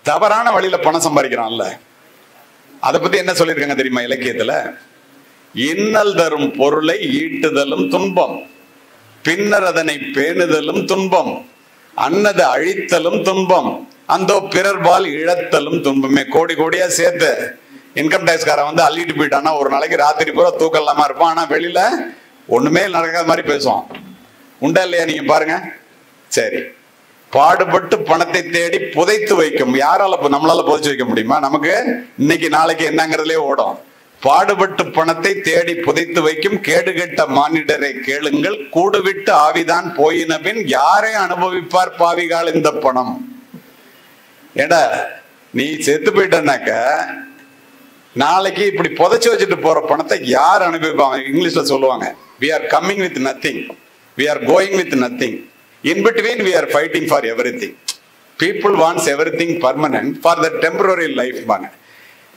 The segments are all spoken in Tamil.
தவறான வழியில பணம் சம்பாதிக்கிறான்ல, அதை பத்தி என்ன சொல்லியிருக்காங்க தெரியுமா இலக்கியத்துல? இன்னல் தரும் பொருளை ஈட்டுதலும் துன்பம், பின்னர் அதனை பேணுதலும் துன்பம், அன்னது அழித்தலும் துன்பம், அந்த பிறர்பால் இழத்தலும் துன்பமே. கோடி கோடியா சேர்த்து இன்கம் டேக்ஸ்காரன் வந்து அள்ளிட்டு போயிட்டான்னா ஒரு நாளைக்கு ராத்திரி பூரா தூக்கம் இல்லாம இருப்பான். ஆனா வெளியில ஒண்ணுமே நடக்காத மாதிரி பேசுவான். உண்டா இல்லையா? நீங்க பாருங்க. சரி, பாடுபட்டு பணத்தை தேடி புதைத்து வைக்கும். யாரால நம்மளால புதைச்சு வைக்க முடியுமா? நமக்கு இன்னைக்கு நாளைக்கு என்னங்கிறதுலே ஓடும். பாடுபட்டு பணத்தை தேடி புதைத்து வைக்கும் கேடுகெட்ட மானிடரை கேளுங்கள், கூடுவிட்டு ஆவிதான் போயின பின் யாரை அனுபவிப்பார் பாவிகால் இந்த பணம். ஏடா நீ செத்து போயிட்டனாக்க நாளைக்கு இப்படி புதைச்சு வச்சுட்டு போற பணத்தை யார் அனுபவிப்பாங்க? இங்கிலீஷ்ல சொல்லுவாங்க, we are coming with nothing, we are going with nothing, in between we are fighting for everything. People wants everything permanent for the temporary life பாங்க.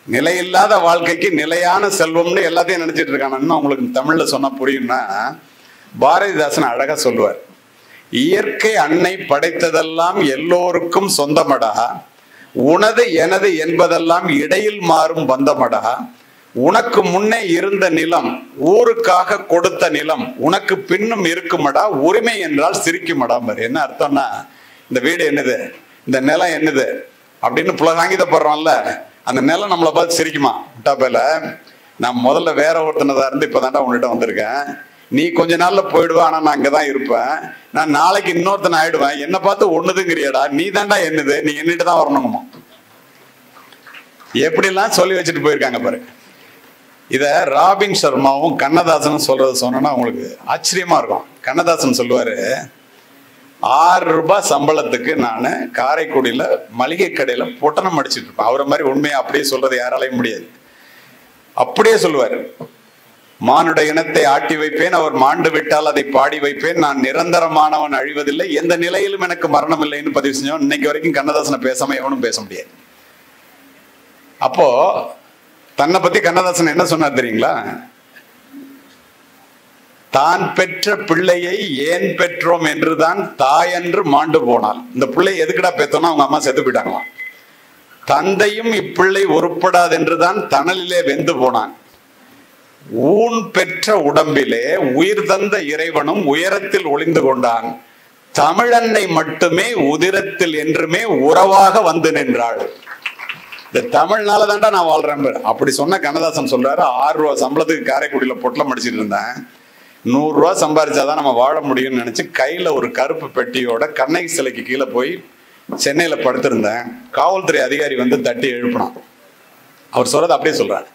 நிலையில்லாத வாழ்க்கைக்கு நிலையான செல்வம்னு எல்லாத்தையும் நினைச்சிட்டு இருக்கானு உங்களுக்கு தமிழ்ல சொன்னா புரியும்னா, பாரதிதாசன் அழகா சொல்லுவார், இயற்கை அன்னை படைத்ததெல்லாம் எல்லோருக்கும் சொந்தமடா, உனது எனது என்பதெல்லாம் இடையில் மாறும் பந்தமடா, உனக்கு முன்னே இருந்த நிலம் ஊருக்காக கொடுத்த நிலம் உனக்கு பின்னும் இருக்குமடா, உரிமை என்றால் சிரிக்குமடா. என்ன அர்த்தம்னா, இந்த வீடு என்னது, இந்த நிலம் என்னது அப்படின்னு புலகாங்கிதப்படுறோம்ல, அந்த நிலம் நம்மளை பார்த்து சிரிக்குமா? டாப்பேல நான் முதல்ல வேற ஒருத்தனதா இருந்து இப்பதான்டா உன்கிட்ட வந்திருக்கேன், நீ கொஞ்ச நாள்ல போயிடுவேன், ஆனா நான் அங்கதான் இருப்பேன், நான் நாளைக்கு இன்னொருத்தன் ஆயிடுவேன், என்ன பார்த்து ஒண்ணுதுங்கிறியடா, நீ தாண்டா என்னது, நீ என்னிட்டு தான் வரணுமா? எப்படிலாம் சொல்லி வச்சுட்டு போயிருக்காங்க பாரு. இத ராபின் சர்மாவும் கண்ணதாசனும் சொல்றது சொன்னா உங்களுக்கு ஆச்சரியமா இருக்கும். கண்ணதாசன் சொல்லுவாரு, 6 ரூபாய் சம்பளத்துக்கு நான் காரைக்குடியில மளிகை கடையில பொட்டணம் அடிச்சுட்டு இருப்பேன். அவரை மாதிரி உண்மையை அப்படியே சொல்றது யாராலையும் முடியாது. அப்படியே சொல்லுவாரு, மானுட இனத்தை ஆட்டி வைப்பேன், அவர் மாண்டு விட்டால் அதை பாடி வைப்பேன், நான் நிரந்தரமானவன் அழிவதில்லை, எந்த நிலையிலும் எனக்கு மரணம் இல்லைன்னு பதிவு செஞ்சோம். இன்னைக்கு வரைக்கும் கண்ணதாசனை பேசாம எவனும் பேச முடியாது. அப்போ தன்னை பத்தி கண்ணதாசன் என்ன சொன்னார் தெரியுங்களா? தான் பெற்ற பிள்ளையை ஏன் பெற்றோம் என்றுதான் தாயன்று மாண்டு போனாள். இந்த பிள்ளை எதுக்குடா பெற்றோம்னா அவங்க அம்மா செத்து போயிட்டாங்களாம். தந்தையும் இப்பிள்ளை உருப்படாது என்றுதான் தணலிலே வெந்து போனான். ஊன் பெற்ற உடம்பிலே உயிர் தந்த இறைவனும் உயரத்தில் ஒளிந்து கொண்டான். தமிழன்னை மட்டுமே உதிரத்தில் என்றுமே உறவாக வந்து நின்றாள். இந்த தமிழ்னால தாண்டா நான் வாழ்றேன் அப்படி சொன்ன கண்ணதாசன் சொல்றாரு, 6 ரூபா சம்பளத்துக்கு காரைக்குடியில பொட்டலம் அடிச்சிட்டு இருந்தேன், 100 ரூபா சம்பாதிச்சாதான் நம்ம வாழ முடியும்னு நினைச்சு கையில ஒரு கருப்பு பெட்டியோட கண்ணகி சிலைக்கு கீழே போய் சென்னையில படுத்திருந்தேன். காவல்துறை அதிகாரி வந்து தட்டி எழுப்பினான். அவர் சொல்றது அப்படியே சொல்றாரு.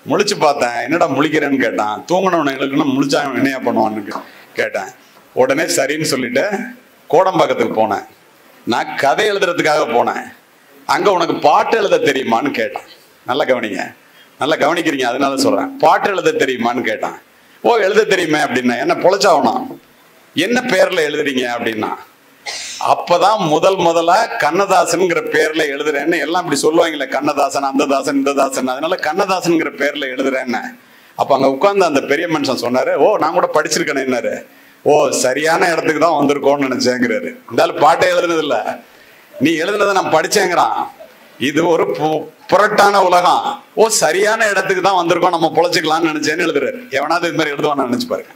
முழிச்சு பார்த்தேன், என்னடா முழிக்கிறேன்னு கேட்டான். தூங்கினவனுங்களுக்குன்னு முழிச்சா என்னையா பண்ணுவான்னு கேட்டேன். உடனே சரின்னு சொல்லிட்டு கோடம்பாக்கத்துக்கு போனேன். நான் கதை எழுதுறதுக்காக போனேன். அங்க உனக்கு பாட்டு எழுத தெரியுமான்னு கேட்டான். நல்லா கவனிங்க, நல்லா கவனிக்கிறீங்க, அதனால சொல்றேன். பாட்டு எழுத தெரியுமான்னு கேட்டான். ஓ எழுத தெரியுமே அப்படின்னா. என்ன பொழைச்சாகணும், என்ன பேர்ல எழுதுறீங்க அப்படின்னா. அப்பதான் முதலா கண்ணதாசன்ங்கிற பேர்ல எழுதுறேன்னு எல்லாம் இப்படி சொல்லுவாங்களே, கண்ணதாசன் அந்த தாசன் இந்த தாசன், அதனால கண்ணதாசன்ங்கிற பேர்ல எழுதுறேன்னு. அப்ப அங்க உட்கார்ந்து அந்த பெரிய மனுஷன் சொன்னாரு, ஓ நான் கூட படிச்சிருக்கேன் என்னாரு. ஓ சரியான இடத்துக்கு தான் வந்திருக்கோம்னு நினைச்சேங்கிறாரு. இருந்தாலும் பாட்டே எழுதுனது இல்ல, நீ எழுதுனதை நான் படிச்சேங்கிறான். இது ஒரு புரட்டான உலகம். ஓ சரியான இடத்துக்கு தான் வந்திருக்கோம், நம்ம பொழைச்சிக்கலாம்னு நினைச்சேன்னு எழுதுறாரு. எவனாவது இது மாதிரி எழுதுவான்னு நினைச்சு பாருங்க.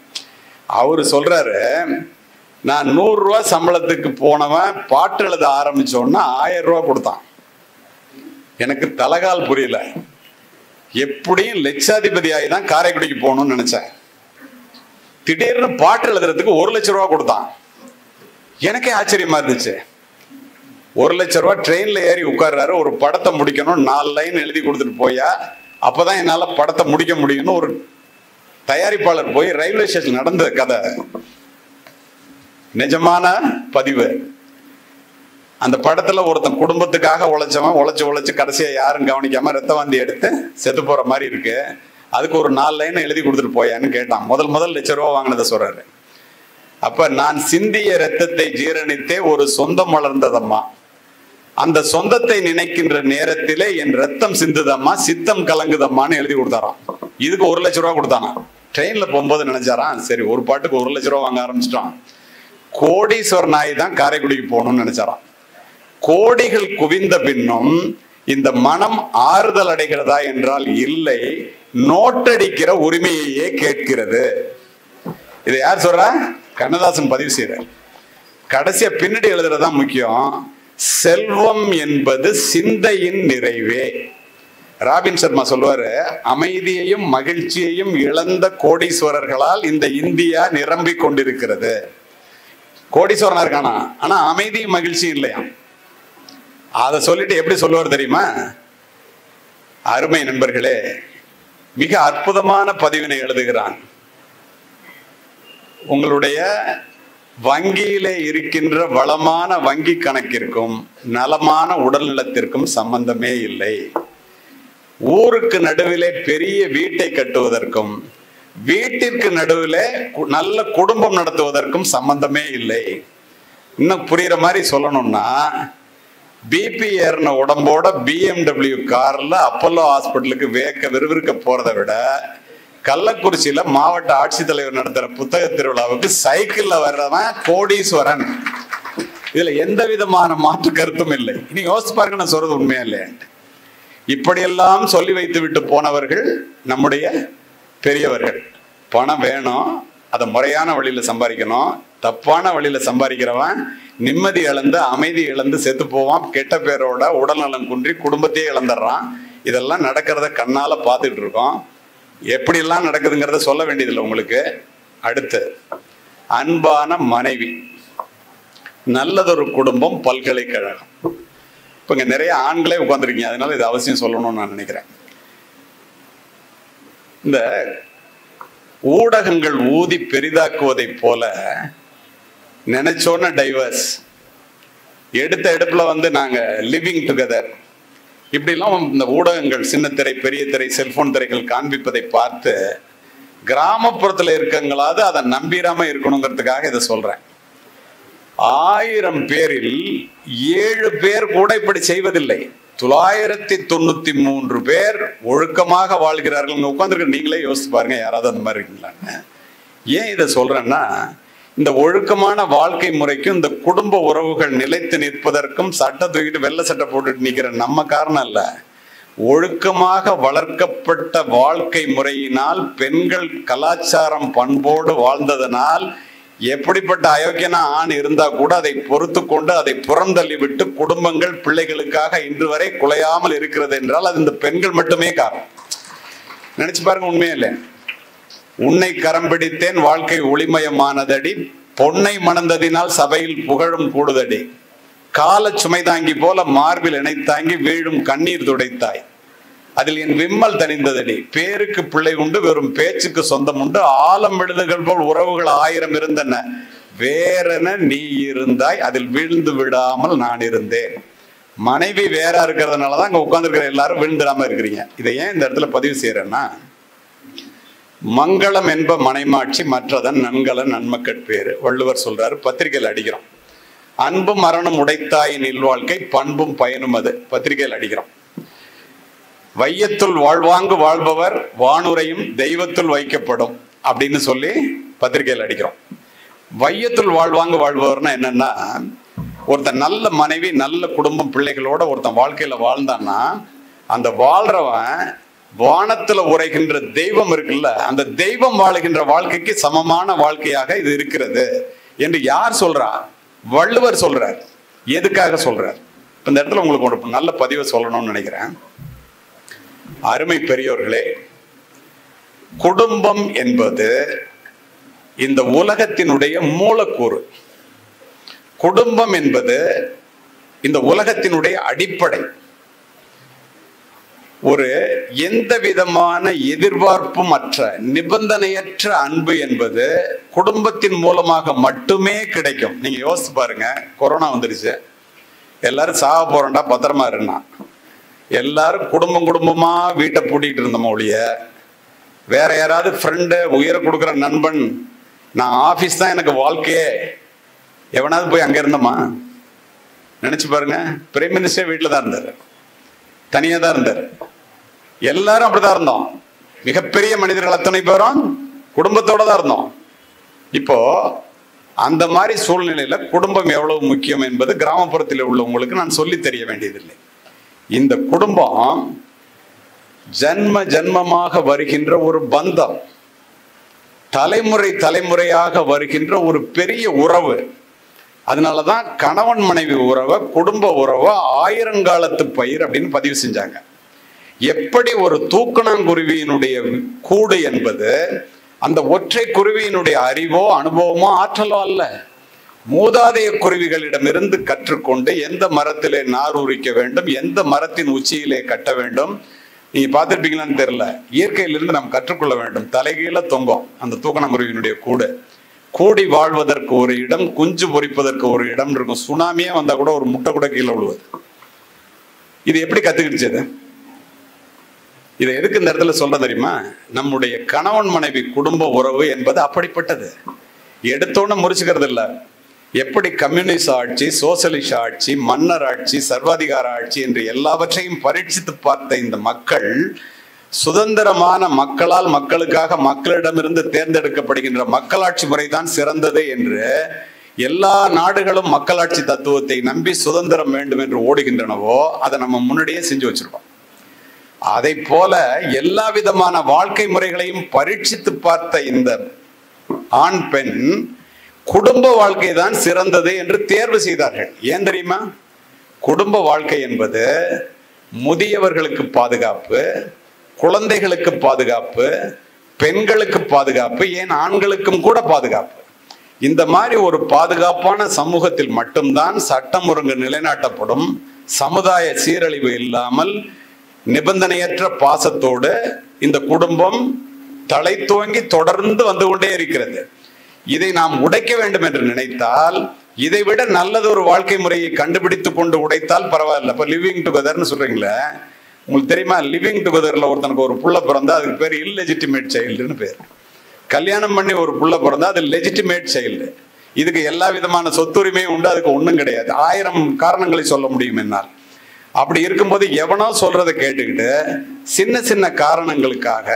அவரு சொல்றாரு, நான் 100 ரூபா சம்பளத்துக்கு போனவன் பாட்டு எழுத ஆரம்பிச்சோன்னா 1000 ரூபா கொடுத்தான். எனக்கு தலகால் புரியல. எப்படியும் லட்சாதிபதி ஆகி தான் காரைக்குடிக்கு போகணும்னு நினைச்சேன். திடீர்னு பாட்டு எழுதுறதுக்கு 1 லட்சம் ரூபா கொடுத்தான். எனக்கே ஆச்சரியமா இருந்துச்சு. 1 லட்சம் ரூபா ட்ரெயின்ல ஏறி உட்கார்றாரு. ஒரு படத்தை முடிக்கணும், 4 லைன் எழுதி கொடுத்துட்டு போயா, அப்பதான் என்னால படத்தை முடிக்க முடியும்னு ஒரு தயாரிப்பாளர் போய் ரயில்வே ஸ்டேஷன் நடந்த கதை, நிஜமான பதிவு. அந்த படத்துல ஒருத்தன் குடும்பத்துக்காக உழைச்சவன் உழைச்சு கடைசியா யாரும் கவனிக்காம ரத்த வாந்தி எடுத்து செத்து போற மாதிரி இருக்கு, அதுக்கு ஒரு 4 லைன் எழுதி கொடுத்துட்டு போயான்னு கேட்டான். முதல் 1 லட்சம் ரூபா வாங்கினதை சொல்றாரு. அப்ப நான் சிந்திய ரத்தத்தை ஜீரணித்தே ஒரு சொந்தம் வளர்ந்ததம்மா, அந்த சொந்தத்தை நினைக்கின்ற நேரத்திலே என் ரத்தம் சிந்துதம்மா, சித்தம் கலங்குதம்மான்னு எழுதி கொடுத்தாராம். இதுக்கு 1 லட்சம் ரூபா கொடுத்தானா. ட்ரெயின்ல போகும்போது நினைச்சாராம், சரி ஒரு பாட்டுக்கு 1 லட்சம் ரூபா வாங்க ஆரம்பிச்சிட்டான், கோடீஸ்வரன் நாய் தான் காரைக்குடிக்கு போகணும்னு நினைச்சாராம். கோடிகள் குவிந்த பின்னும் இந்த மனம் ஆறுதல் அடைகிறதா என்றால் இல்லை, நோட்டடிக்கிற உரிமையையே கேட்கிறது. இதை யார் சொல்றா? கண்ணதாசன் பதிவு செய்யறார். கடைசியா பின்னாடி எழுதுறதா முக்கியம். செல்வம் என்பது சிந்தையின் நிறைவே. ராபின் சர்மா சொல்லுவாரு, அமைதியையும் மகிழ்ச்சியையும் இழந்த கோடீஸ்வரர்களால் இந்த இந்தியா நிரம்பிக் கொண்டிருக்கிறது. கோடீஸ்வரனா இருக்கானா, ஆனா அமைதியும் மகிழ்ச்சியும் இல்லையா. அதை சொல்லிட்டு எப்படி சொல்லுவார் தெரியுமா? அருமை நண்பர்களே, மிக அற்புதமான பதிவினை எழுதுகிறான். உங்களுடைய வங்கியிலே இருக்கின்ற வளமான வங்கி கணக்கிற்கும் நலமான உடல்நலத்திற்கும் சம்பந்தமே இல்லை. ஊருக்கு நடுவிலே பெரிய வீட்டை கட்டுவதற்கும் வீட்டிற்கு நடுவிலே நல்ல குடும்பம் நடத்துவதற்கும் சம்பந்தமே இல்லை. இன்னும் புரியுற மாதிரி சொல்லணும்னா, பிபி ஏறின உடம்போட BMW கார்ல அப்போலோ ஹாஸ்பிட்டலுக்கு விறுவிறுக்க போறதை விட கள்ளக்குறிச்சியில மாவட்ட ஆட்சித்தலைவர் நடத்துற புத்தக திருவிழாவுக்கு சைக்கிள்ல வர்றவன் கோடீஸ்வரன். இதுல எந்த விதமான மாற்று கருத்தும் இல்லை. நீ யோசிச்சு பாருங்க, நான் சொல்றது உண்மையா இல்லையா? இப்படியெல்லாம் சொல்லி வைத்து விட்டு போனவர்கள் நம்முடைய பெரியவர்கள். பணம் வேணும், அதை முறையான வழியில சம்பாதிக்கணும். தப்பான வழியில சம்பாதிக்கிறவன் நிம்மதி இழந்து அமைதி இழந்து செத்து போவான். கெட்ட பேரோட உடல்நலம் குன்றி குடும்பத்தையே இழந்துடுறான். இதெல்லாம் நடக்கிறத கண்ணால பார்த்துட்டு இருக்கோம். எப்படியெல்லாம் நடக்குதுங்கிறத சொல்ல வேண்டியதில்லை உங்களுக்கு. அடுத்து, அன்பான மனைவி, நல்லதொரு குடும்பம், பல்கலைக்கழகம். இப்போ இங்க நிறைய ஆண்களே உட்காந்துருக்கீங்க, அதனால இது அவசியம் சொல்லணும்னு நான் நினைக்கிறேன். இந்த ஊடகங்கள் ஊதி பெரிதாக்குவதை போல நினைச்சோன்ன டைவர்ஸ், எடுத்த எடுப்புல நாங்க லிவிங் டுகெதர், இப்படிலாம் இந்த ஊடகங்கள் சின்ன திரை பெரிய திரை செல்போன் திரைகள் காண்பிப்பதை பார்த்து கிராமப்புறத்துல இருக்கங்களாவது அதை நம்பிராம இருக்கணுங்கிறதுக்காக இதை சொல்றேன். 1000 பேரில் 7 பேர் கூட இப்படி செய்வதில்லை. 993 பேர் ஒழுக்கமாக வாழ்கிறார்கள். உட்காந்துருக்க நீங்களே யோசிச்சு பாருங்க, யாராவது அந்த மாதிரி இருக்கீங்களான்னு. ஏன் இதை சொல்றேன்னா, இந்த ஒழுக்கமான வாழ்க்கை முறைக்கும் இந்த குடும்ப உறவுகள் நிலைத்து நிற்பதற்கும் சட்டை தூக்கிட்டு வெள்ளை சட்டை போட்டுட்டு நிக்கிற நம்ம காரணம் இல்ல. ஒழுக்கமாக வளர்க்கப்பட்ட வாழ்க்கை முறையினால் பெண்கள் கலாச்சாரம் பண்போடு வாழ்ந்ததனால் எப்படிப்பட்ட அயோக்கியனா ஆண் இருந்தா கூட அதை பொறுத்து கொண்டு அதை புறந்தள்ளி விட்டு குடும்பங்கள் பிள்ளைகளுக்காக இன்று வரை குலையாமல் இருக்கிறது என்றால் அது இந்த பெண்கள் மட்டுமே காரணம். நினைச்சு பாருங்க, உண்மையே இல்லை. உன்னை கரம் பிடித்தேன் வாழ்க்கை ஒளிமயமானதடி, பொன்னை மணந்ததினால் சபையில் புகழும் கூடுதடி, கால சுமை தாங்கி போல மார்பில் இணைத்தாங்கி வீழும் கண்ணீர் துடைத்தாய், அதில் என் விம்மல் தணிந்ததடி, பேருக்கு பிள்ளை உண்டு வெறும் பேச்சுக்கு சொந்தம் உண்டு, ஆலம் விழுதுகள் போல் உறவுகள் 1000 இருந்தன, வேறென நீ இருந்தாய் அதில் வீழ்ந்து விடாமல் நான் இருந்தேன். மனைவி வேற இருக்கிறதுனாலதான் அங்க உட்கார்ந்துருக்கிற எல்லாரும் விழுந்துடாம இருக்கிறீங்க. இதை ஏன் இந்த இடத்துல பதிவு செய்யறேன்னா, மங்களம் என்ப மனைமாட்சி மற்றதன் நன்கலன் நன்மக்கட்பேறு வள்ளுவர் சொல்றாரு. பத்திரிகையில் அடிக்கிறோம். அன்பும் மரணம் உடைத்தாயின் இல்வாழ்க்கை பண்பும் பயனும் அது பத்திரிகையில் அடிக்கிறோம். வையத்துள் வாழ்வாங்கு வாழ்பவர் வானுரையும் தெய்வத்துள் வைக்கப்படும் அப்படின்னு சொல்லி பத்திரிகையில் அடிக்கிறோம். வையத்துள் வாழ்வாங்கு வாழ்பவர்னா என்னன்னா, ஒருத்தன் நல்ல மனைவி நல்ல குடும்பம் பிள்ளைகளோட ஒருத்தன் வாழ்க்கையில வாழ்ந்தான்னா அந்த வாழ்றவன் வானத்துல உரைகின்ற தெய்வம் இருக்குல்ல, அந்த தெய்வம் வாழுகின்ற வாழ்க்கைக்கு சமமான வாழ்க்கையாக இது இருக்கிறது என்று யார் சொல்றா? வள்ளுவர் சொல்றார். எதுக்காக சொல்றார்? இந்த இடத்துல உங்களுக்கு ஒரு நல்ல பதிவை சொல்லணும்னு நினைக்கிறேன். அருமை பெரியோர்களே, குடும்பம் என்பது இந்த உலகத்தினுடைய மூலக்கூறு. குடும்பம் என்பது இந்த உலகத்தினுடைய அடிப்படை. ஒரு எந்த விதமான எதிர்பார்ப்பும் அற்ற நிபந்தனையற்ற அன்பு என்பது குடும்பத்தின் மூலமாக மட்டுமே கிடைக்கும். நீங்க யோசிச்சு பாருங்க, கொரோனா வந்துருச்சு, எல்லாரும் சாக போறோம்டா பத்திரமா இருந்தா, எல்லாரும் குடும்பமா வீட்டை பூட்டிட்டு இருந்தோம் ஒழிய வேற யாராவது ஃப்ரெண்டு உயர கொடுக்குற நண்பன் நான் ஆபீஸ் தான் எனக்கு வாழ்க்கையே எவனாவது போய் அங்க இருந்தோமா? நினைச்சு பாருங்க. பிரைம் மினிஸ்டர் வீட்டில் தான் இருந்தாரு, தனியா தான் இருந்தாரு. எல்லாரும் அப்படிதான் இருந்தோம். மிகப்பெரிய மனிதர்கள் அத்தனை பேரும் குடும்பத்தோட தான் இருந்தோம். இப்போ அந்த மாதிரி சூழ்நிலையில குடும்பம் எவ்வளவு முக்கியம் என்பது கிராமப்புறத்தில் உள்ளவங்களுக்கு நான் சொல்லி தெரிய வேண்டியதில்லை. இந்த குடும்பம் ஜன்ம ஜன்மமாக வருகின்ற ஒரு பந்தம், தலைமுறை தலைமுறையாக வருகின்ற ஒரு பெரிய உறவு. அதனாலதான் கணவன் மனைவி உறவை, குடும்ப உறவை ஆயிரங்காலத்து பயிர் அப்படின்னு பதிவு செஞ்சாங்க. எப்படி ஒரு தூக்கணாங்குருவியினுடைய கூடு என்பது அந்த ஒற்றை குருவியினுடைய அறிவோ அனுபவமோ ஆற்றலோ அல்ல, மூதாதைய குருவிகளிடமிருந்து கற்றுக்கொண்டு எந்த மரத்திலே நார் உரிக்க வேண்டும், எந்த மரத்தின் உச்சியிலே கட்ட வேண்டும். நீங்க பார்த்துருப்பீங்களான்னு தெரியல, இயற்கையிலிருந்து நாம் கற்றுக்கொள்ள வேண்டும். தலைகீழ தொங்கும் அந்த தூக்கணாங்குருவியினுடைய கூடு. கூடி வாழ்வதற்கு ஒரு இடம், குஞ்சு பொறிப்பதற்கு ஒரு இடம் இருக்கும். சுனாமியே வந்தா கூட ஒரு முட்டை கூட கீழே விழுவது. இது எப்படி கத்துக்கிடுச்சது? இதை எதுக்கு இந்த இடத்துல சொல்ல தெரியுமா? நம்முடைய கணவன் மனைவி குடும்ப உறவு என்பது அப்படிப்பட்டது. எடுத்தோன்னு முறிச்சுக்கிறது இல்லை. எப்படி கம்யூனிஸ்ட் ஆட்சி, சோசியலிஸ்ட் ஆட்சி, மன்னர் ஆட்சி, சர்வாதிகார ஆட்சி என்று எல்லாவற்றையும் பரீட்சித்து பார்த்த இந்த மக்கள் சுதந்திரமான மக்களால் மக்களுக்காக மக்களிடமிருந்து தேர்ந்தெடுக்கப்படுகின்ற மக்களாட்சி முறைதான் சிறந்தது என்று எல்லா நாடுகளும் மக்களாட்சி தத்துவத்தை நம்பி சுதந்திரம் வேண்டும் என்று ஓடுகின்றனவோ அதை நம்ம முன்னாடியே செஞ்சு வச்சிருக்கோம். அதை போல எல்லா விதமான வாழ்க்கை முறைகளையும் பரீட்சித்து பார்த்த இந்த ஆண் பெண் குடும்ப வாழ்க்கை தான் சிறந்தது என்று தேர்வு செய்தார்கள். ஏன் தெரியுமா? குடும்ப வாழ்க்கை என்பது முதியவர்களுக்கு பாதுகாப்பு, குழந்தைகளுக்கு பாதுகாப்பு, பெண்களுக்கு பாதுகாப்பு, ஏன் ஆண்களுக்கும் கூட பாதுகாப்பு. இந்த மாதிரி ஒரு பாதுகாப்பான சமூகத்தில் மட்டும்தான் சட்டம் ஒழுங்கு நிலைநாட்டப்படும். சமுதாய சீரழிவு இல்லாமல் நிபந்தனையற்ற பாசத்தோடு இந்த குடும்பம் தலை துவங்கி தொடர்ந்து வந்து கொண்டே இருக்கிறது. இதை நாம் உடைக்க வேண்டும் என்று நினைத்தால், இதை விட நல்லது ஒரு வாழ்க்கை முறையை கண்டுபிடித்து கொண்டு உடைத்தால் பரவாயில்ல. இப்ப லிவிங் டுகெதர்னு சொல்றீங்களே, உங்களுக்கு தெரியுமா? லிவிங் டுகெதர்ல ஒருத்தனுக்கு ஒரு புள்ள பிறந்தா அதுக்கு பேர் இல்லெஜிட்டிமேட் சைல்டுன்னு பேர். கல்யாணம் பண்ணி ஒரு புள்ள பிறந்தா அது லெஜிட்டிமேட் சைல்டு. இதுக்கு எல்லா விதமான சொத்துரிமையும் உண்டு, அதுக்கு ஒன்றும் கிடையாது. 1000 காரணங்களை சொல்ல முடியும் என்னால். அப்படி இருக்கும்போது எவனோ சொல்றதை கேட்டுக்கிட்டு சின்ன சின்ன காரணங்களுக்காக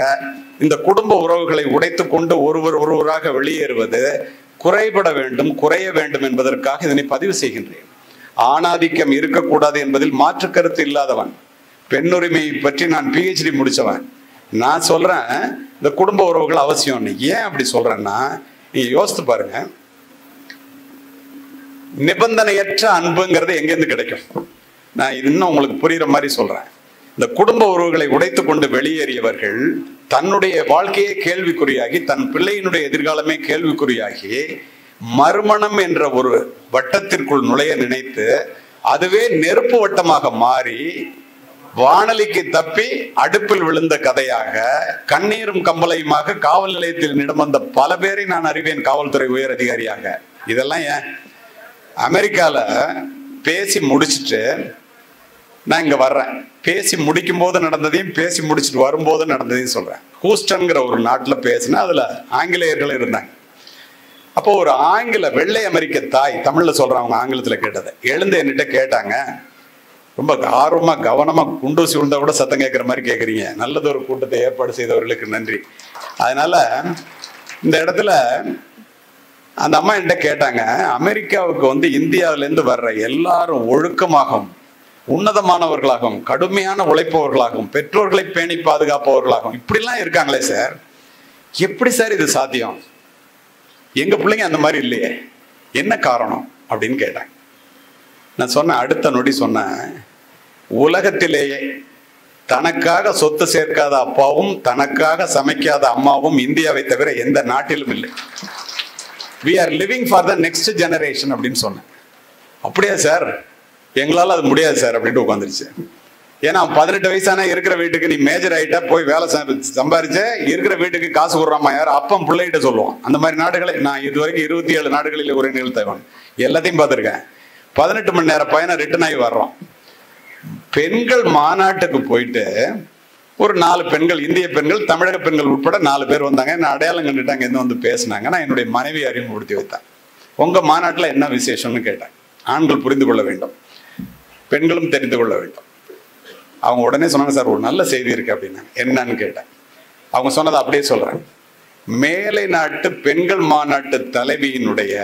இந்த குடும்ப உறவுகளை உடைத்து கொண்டு ஒருவராக வெளியேறுவது குறைபட வேண்டும், குறைய வேண்டும் என்பதற்காக இதனை பதிவு செய்கின்றேன். ஆணாதிக்கம் இருக்கக்கூடாது என்பதில் மாற்று கருத்து இல்லாதவன், பெண்ணுரிமையை பற்றி நான் PhD முடிச்சவன். நான் சொல்றேன் இந்த குடும்ப உறவுகள் அவசியம். ஏன் அப்படி சொல்றேன்னா, நீங்க யோசித்து பாருங்க, நிபந்தனையற்ற அன்புங்கிறது எங்கேருந்து கிடைக்கும்? நான் இது இன்னும் உங்களுக்கு புரியுற மாதிரி சொல்றேன். இந்த குடும்ப உறவுகளை உடைத்து கொண்டு வெளியேறியவர்கள் தன்னுடைய வாழ்க்கையே கேள்விக்குறியாகி, தன் பிள்ளையினுடைய எதிர்காலமே கேள்விக்குறியாகி, மறுமணம் என்ற ஒரு வட்டத்திற்குள் நுழைய நினைத்து அதுவே நெருப்பு வட்டமாக மாறி வானலிக்கு தப்பி அடுப்பில் விழுந்த கதையாக, கண்ணீரும் கம்பளையுமாக காவல் நிலையத்தில் இடம்பந்த பல பேரை நான் அறிவேன், காவல்துறை உயர் அதிகாரியாக. இதெல்லாம் ஏன்? அமெரிக்கால பேசி முடிச்சுட்டு நான் இங்க வர்றேன். பேசி முடிக்கும் போது நடந்ததையும் பேசி முடிச்சுட்டு வரும்போது நடந்ததையும் சொல்றேன். ஹூஸ்டன்கிற ஒரு நாட்டுல பேசினேன். அதுல ஆங்கிலேயர்கள் இருந்தாங்க. அப்போ ஒரு ஆங்கில வெள்ளை அமெரிக்க தாய், தமிழ்ல சொல்றவங்க ஆங்கிலத்துல கேட்டதை எழுந்து என்கிட்ட கேட்டாங்க. ரொம்ப ஆர்வமா கவனமா குண்டூசி விழுந்தா கூட சத்தம் கேட்கிற மாதிரி கேட்குறீங்க. நல்லது ஒரு கூட்டத்தை ஏற்பாடு செய்தவர்களுக்கு நன்றி. அதனால இந்த இடத்துல அந்த அம்மா என்கிட்ட கேட்டாங்க, அமெரிக்காவுக்கு வந்து இந்தியாவிலேருந்து வர்ற எல்லாரும் ஒழுக்கமாகவும் உன்னதமானவர்களாகவும் கடுமையான உழைப்பவர்களாகவும் பெற்றோர்களை பேணி பாதுகாப்பவர்களாகவும் இப்படிலாம் இருக்காங்களே சார், எப்படி சார் இது சாத்தியம்? எங்க பிள்ளைங்க அந்த மாதிரி இல்லையே, என்ன காரணம் அப்படின்னு கேட்டாங்க. நான் சொன்ன அடுத்த நொடி சொன்னேன், உலகத்திலேயே தனக்காக சொத்து சேர்க்காத அப்பாவும் தனக்காக சமைக்காத அம்மாவும் இந்தியாவை தவிர எந்த நாட்டிலும் இல்லை. We are living for the next generation அப்படின்னு சொன்னேன். அப்படியா சார்? எங்களால் அது முடியாது சார் அப்படின்ட்டு உட்காந்துருச்சு. ஏன்னா 18 வயசான இருக்கிற வீட்டுக்கு நீ மேஜர் ஆகிட்டா போய் வேலை சம்பாரிச்சு இருக்கிற வீட்டுக்கு காசு கொடுறாமா யார்? அப்பம் பிள்ளைகிட்ட சொல்லுவோம். அந்த மாதிரி நாடுகளை நான் இது வரைக்கும் 27 நாடுகளில் ஒரே நிகழ்த்தவன் எல்லாத்தையும் பார்த்துருக்கேன். 18 மணி நேரம் பயணம் ரிட்டர்ன் ஆகி வர்றோம். பெண்கள் மாநாட்டுக்கு போயிட்டு ஒரு 4 பெண்கள், இந்திய பெண்கள், தமிழக பெண்கள் உட்பட 4 பேர் வந்தாங்க. என்ன அடையாளம் கண்டுட்டாங்க, என்ன வந்து பேசினாங்க. நான் என்னுடைய மனைவி அறிமுகப்படுத்தி வைத்தேன். உங்க மாநாட்டில் என்ன விசேஷம்னு கேட்டேன். ஆண்கள் புரிந்து கொள்ள வேண்டும், பெண்களும் தெரிந்து கொள்ள வேண்டும். அவங்க உடனே சொன்னாங்க, சார் ஒரு நல்ல செய்தி இருக்கு அப்படின்னாங்க. என்னன்னு கேட்டேன். அவங்க சொன்னதை அப்படியே சொல்றேன். மேலை நாட்டு பெண்கள் மாநாட்டு தலைவியினுடைய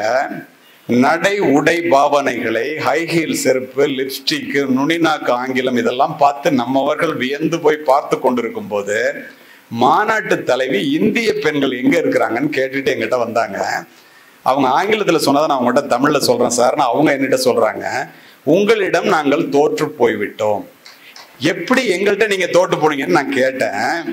நடை உடை பாவனைகளை, ஹை ஹீல் செருப்பு, லிப்ஸ்டிக், நுனிநாக்கு ஆங்கிலம் இதெல்லாம் பார்த்து நம்மவர்கள் வியந்து போய் பார்த்து கொண்டிருக்கும் போது மாநாட்டு தலைவி இந்திய பெண்கள் எங்க இருக்கிறாங்கன்னு கேட்டுட்டு எங்கிட்ட வந்தாங்க. அவங்க ஆங்கிலத்தில் சொன்னதை நான் அவங்ககிட்ட தமிழ்ல சொல்றேன் சார். அவங்க என்கிட்ட சொல்றாங்க, உங்களிடம் நாங்கள் தோற்று போய்விட்டோம். எப்படி எங்கள்கிட்ட நீங்க தோற்று போனீங்கன்னு நான் கேட்டேன்.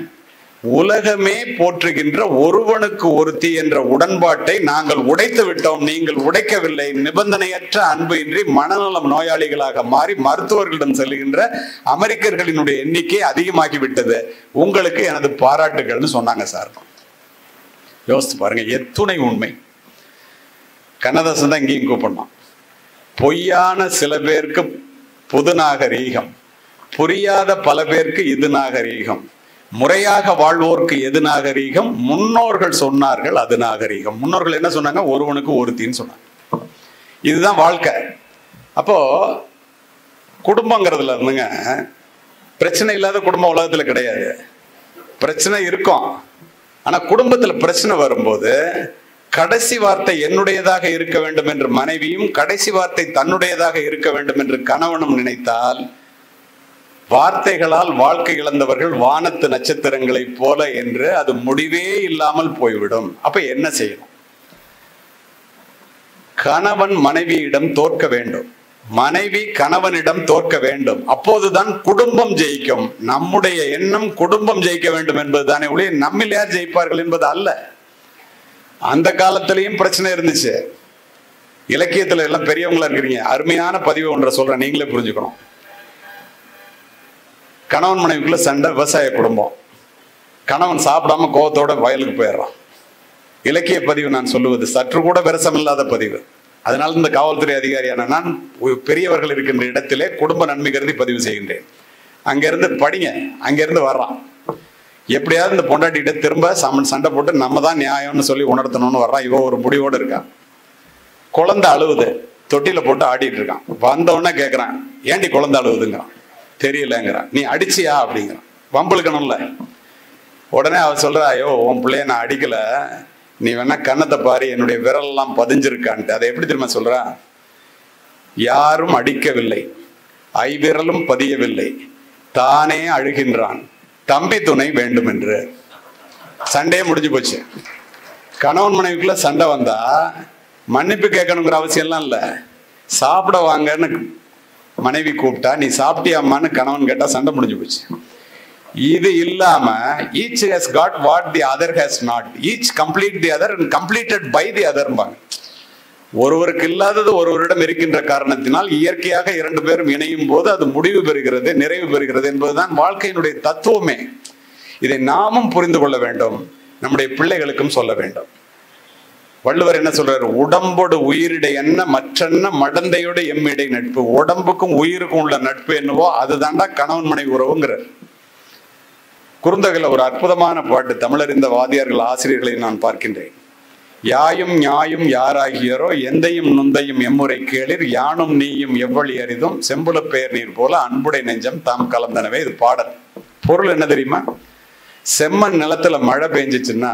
உலகமே போற்றுகின்ற ஒருவனுக்கு ஒருத்தி என்ற உடன்பாட்டை நாங்கள் உடைத்து விட்டோம், நீங்கள் உடைக்கவில்லை. நிபந்தனையற்ற அன்பு இன்றி மனநலம் நோயாளிகளாக மாறி மருத்துவர்களிடம் செல்கின்ற அமெரிக்கர்களினுடைய எண்ணிக்கை அதிகமாகி விட்டது. உங்களுக்கு எனது பாராட்டுகள்னு சொன்னாங்க சார். யோசித்து பாருங்க, எத்துணை உண்மை. கண்ணதாசன் தான் இங்கேயும் கூப்பிடணும். பொய்யான சில பேருக்கு புது நாகரீகம், புரியாத பல பேருக்கு இது நாகரீகம், முறையாக வாழ்வோருக்கு எது நாகரீகம், முன்னோர்கள் சொன்னார்கள் அது நாகரீகம். முன்னோர்கள் என்ன சொன்னாங்க? ஒருவனுக்கு ஒருத்தின்னு சொன்னாங்க. இதுதான் வாழ்க்கை. அப்போ குடும்பங்கிறதுல இருந்துங்க பிரச்சனை இல்லாத குடும்பம் உலகத்துல கிடையாது. பிரச்சனை இருக்கும். ஆனா குடும்பத்துல பிரச்சனை வரும்போது கடைசி வார்த்தை என்னுடையதாக இருக்க வேண்டும் என்று மனைவியும், கடைசி வார்த்தை தன்னுடையதாக இருக்க வேண்டும் என்று கணவனும் நினைத்தால், வார்த்தைகளால் வாழ்க்கை இழந்தவர்கள் வானத்து நட்சத்திரங்களை போல என்று அது முடிவே இல்லாமல் போய்விடும். அப்ப என்ன செய்யணும்? கணவன் மனைவியிடம் தோற்க வேண்டும், மனைவி கணவனிடம் தோற்க வேண்டும். அப்போதுதான் குடும்பம் ஜெயிக்கும். நம்முடைய எண்ணம் குடும்பம் ஜெயிக்க வேண்டும் என்பதுதானே ஒழிய நம்மில் யார் ஜெயிப்பார்கள் என்பது அல்ல. அந்த காலத்திலையும் பிரச்சனை இருந்துச்சு. இலக்கியத்துல எல்லாம் பெரியவங்களா இருக்கிறீங்க, அருமையான பதிவு ஒன்றை சொல்றேன், நீங்களே புரிஞ்சுக்கணும். கணவன் மனைவிக்குள்ள சண்டை, விவசாய குடும்பம். கணவன் சாப்பிடாம கோவத்தோட வயலுக்கு போயிடுறான். இலக்கிய பதிவு நான் சொல்லுவது சற்று கூட விரசமில்லாத பதிவு. அதனால இந்த காவல்துறை அதிகாரியான நான் பெரியவர்கள் இருக்கின்ற இடத்திலே குடும்ப நன்மை கருதி பதிவு செய்கின்றேன். அங்கிருந்து படிங்க. அங்கிருந்து வர்றான், எப்படியாவது இந்த பொண்டாட்டிகிட்ட திரும்ப சண்டை போட்டு நம்ம தான் நியாயம்னு சொல்லி உணர்த்தணும்னு வர்றான். இவன் ஒரு முடிவோடு இருக்கான். குழந்தை அழுவுது, தொட்டில போட்டு ஆடிட்டு இருக்கான். வந்தவொடனே கேட்கறான், ஏண்டி குழந்தை அழுவுதுங்கிறான். தெரியலங்கிறான். நீ அடிச்சியா அப்படிங்கிறான். வம்பளுக்கணும்ல. உடனே அவ சொல்றா, ஐயோ உன் பிள்ளைய நான் அடிக்கல, நீ வேணா கன்னத்தை பாரு, என்னுடைய விரல் எல்லாம் பதிஞ்சிருக்கான்ட்டு. அதை எப்படி தெரியுமா சொல்றா? யாரும் அடிக்கவில்லை, ஐவிரலும் பதியவில்லை, தானே அழுகின்றான், தம்பி துணை வேண்டும் என்று. சண்டையே முடிஞ்சு போச்சு. கணவன் மனைவிக்குள்ள சண்டை வந்தா மன்னிப்பு கேட்கணுங்கிற அவசியம்லாம் இல்லை. சாப்பிட வாங்கன்னு மனைவி கூப்பிட்டா நீ சாப்பிட்டியாமான்னு கணவன் கேட்டா சண்டை முடிஞ்சு போச்சு. இது இல்லாம each has got what the other has not, each complete the other and completed by the other. ஒருவருக்கு இல்லாதது ஒருவரிடம் இருக்கின்ற காரணத்தினால் இயற்கையாக இரண்டு பேரும் இணையும் போது அது முடிவு பெறுகிறது, நிறைவு பெறுகிறது என்பதுதான் வாழ்க்கையினுடைய தத்துவமே. இதை நாமும் புரிந்து கொள்ள வேண்டும், நம்முடைய பிள்ளைகளுக்கும் சொல்ல வேண்டும். வள்ளுவர் என்ன சொல்றாரு? உடம்போடு உயிரிடை என்ன மற்றென்ன மடந்தையோடு எம்மிடை நட்பு. உடம்புக்கும் உயிருக்கும் உள்ள நட்பு என்னவோ அதுதான்டா கணவன் மனைவி உறவுங்கிறார். குறுந்தொகையில ஒரு அற்புதமான பாட்டு தமிழறிந்த வாதியார்கள் ஆசிரியர்களை நான் பார்க்கின்றேன். யாயும் ஞாயும் யாராகியரோ எந்தையும் நுந்தையும் எம்முறை கேளிர், யானும் நீயும் எவ்வளி அரிதும் செம்புல பெயர் நீர் போல அன்புடை நெஞ்சம் தாம் கலந்தனவே. இது பாடல். பொருள் என்ன தெரியுமா? செம்மண் நிலத்துல மழை பெஞ்சிச்சுன்னா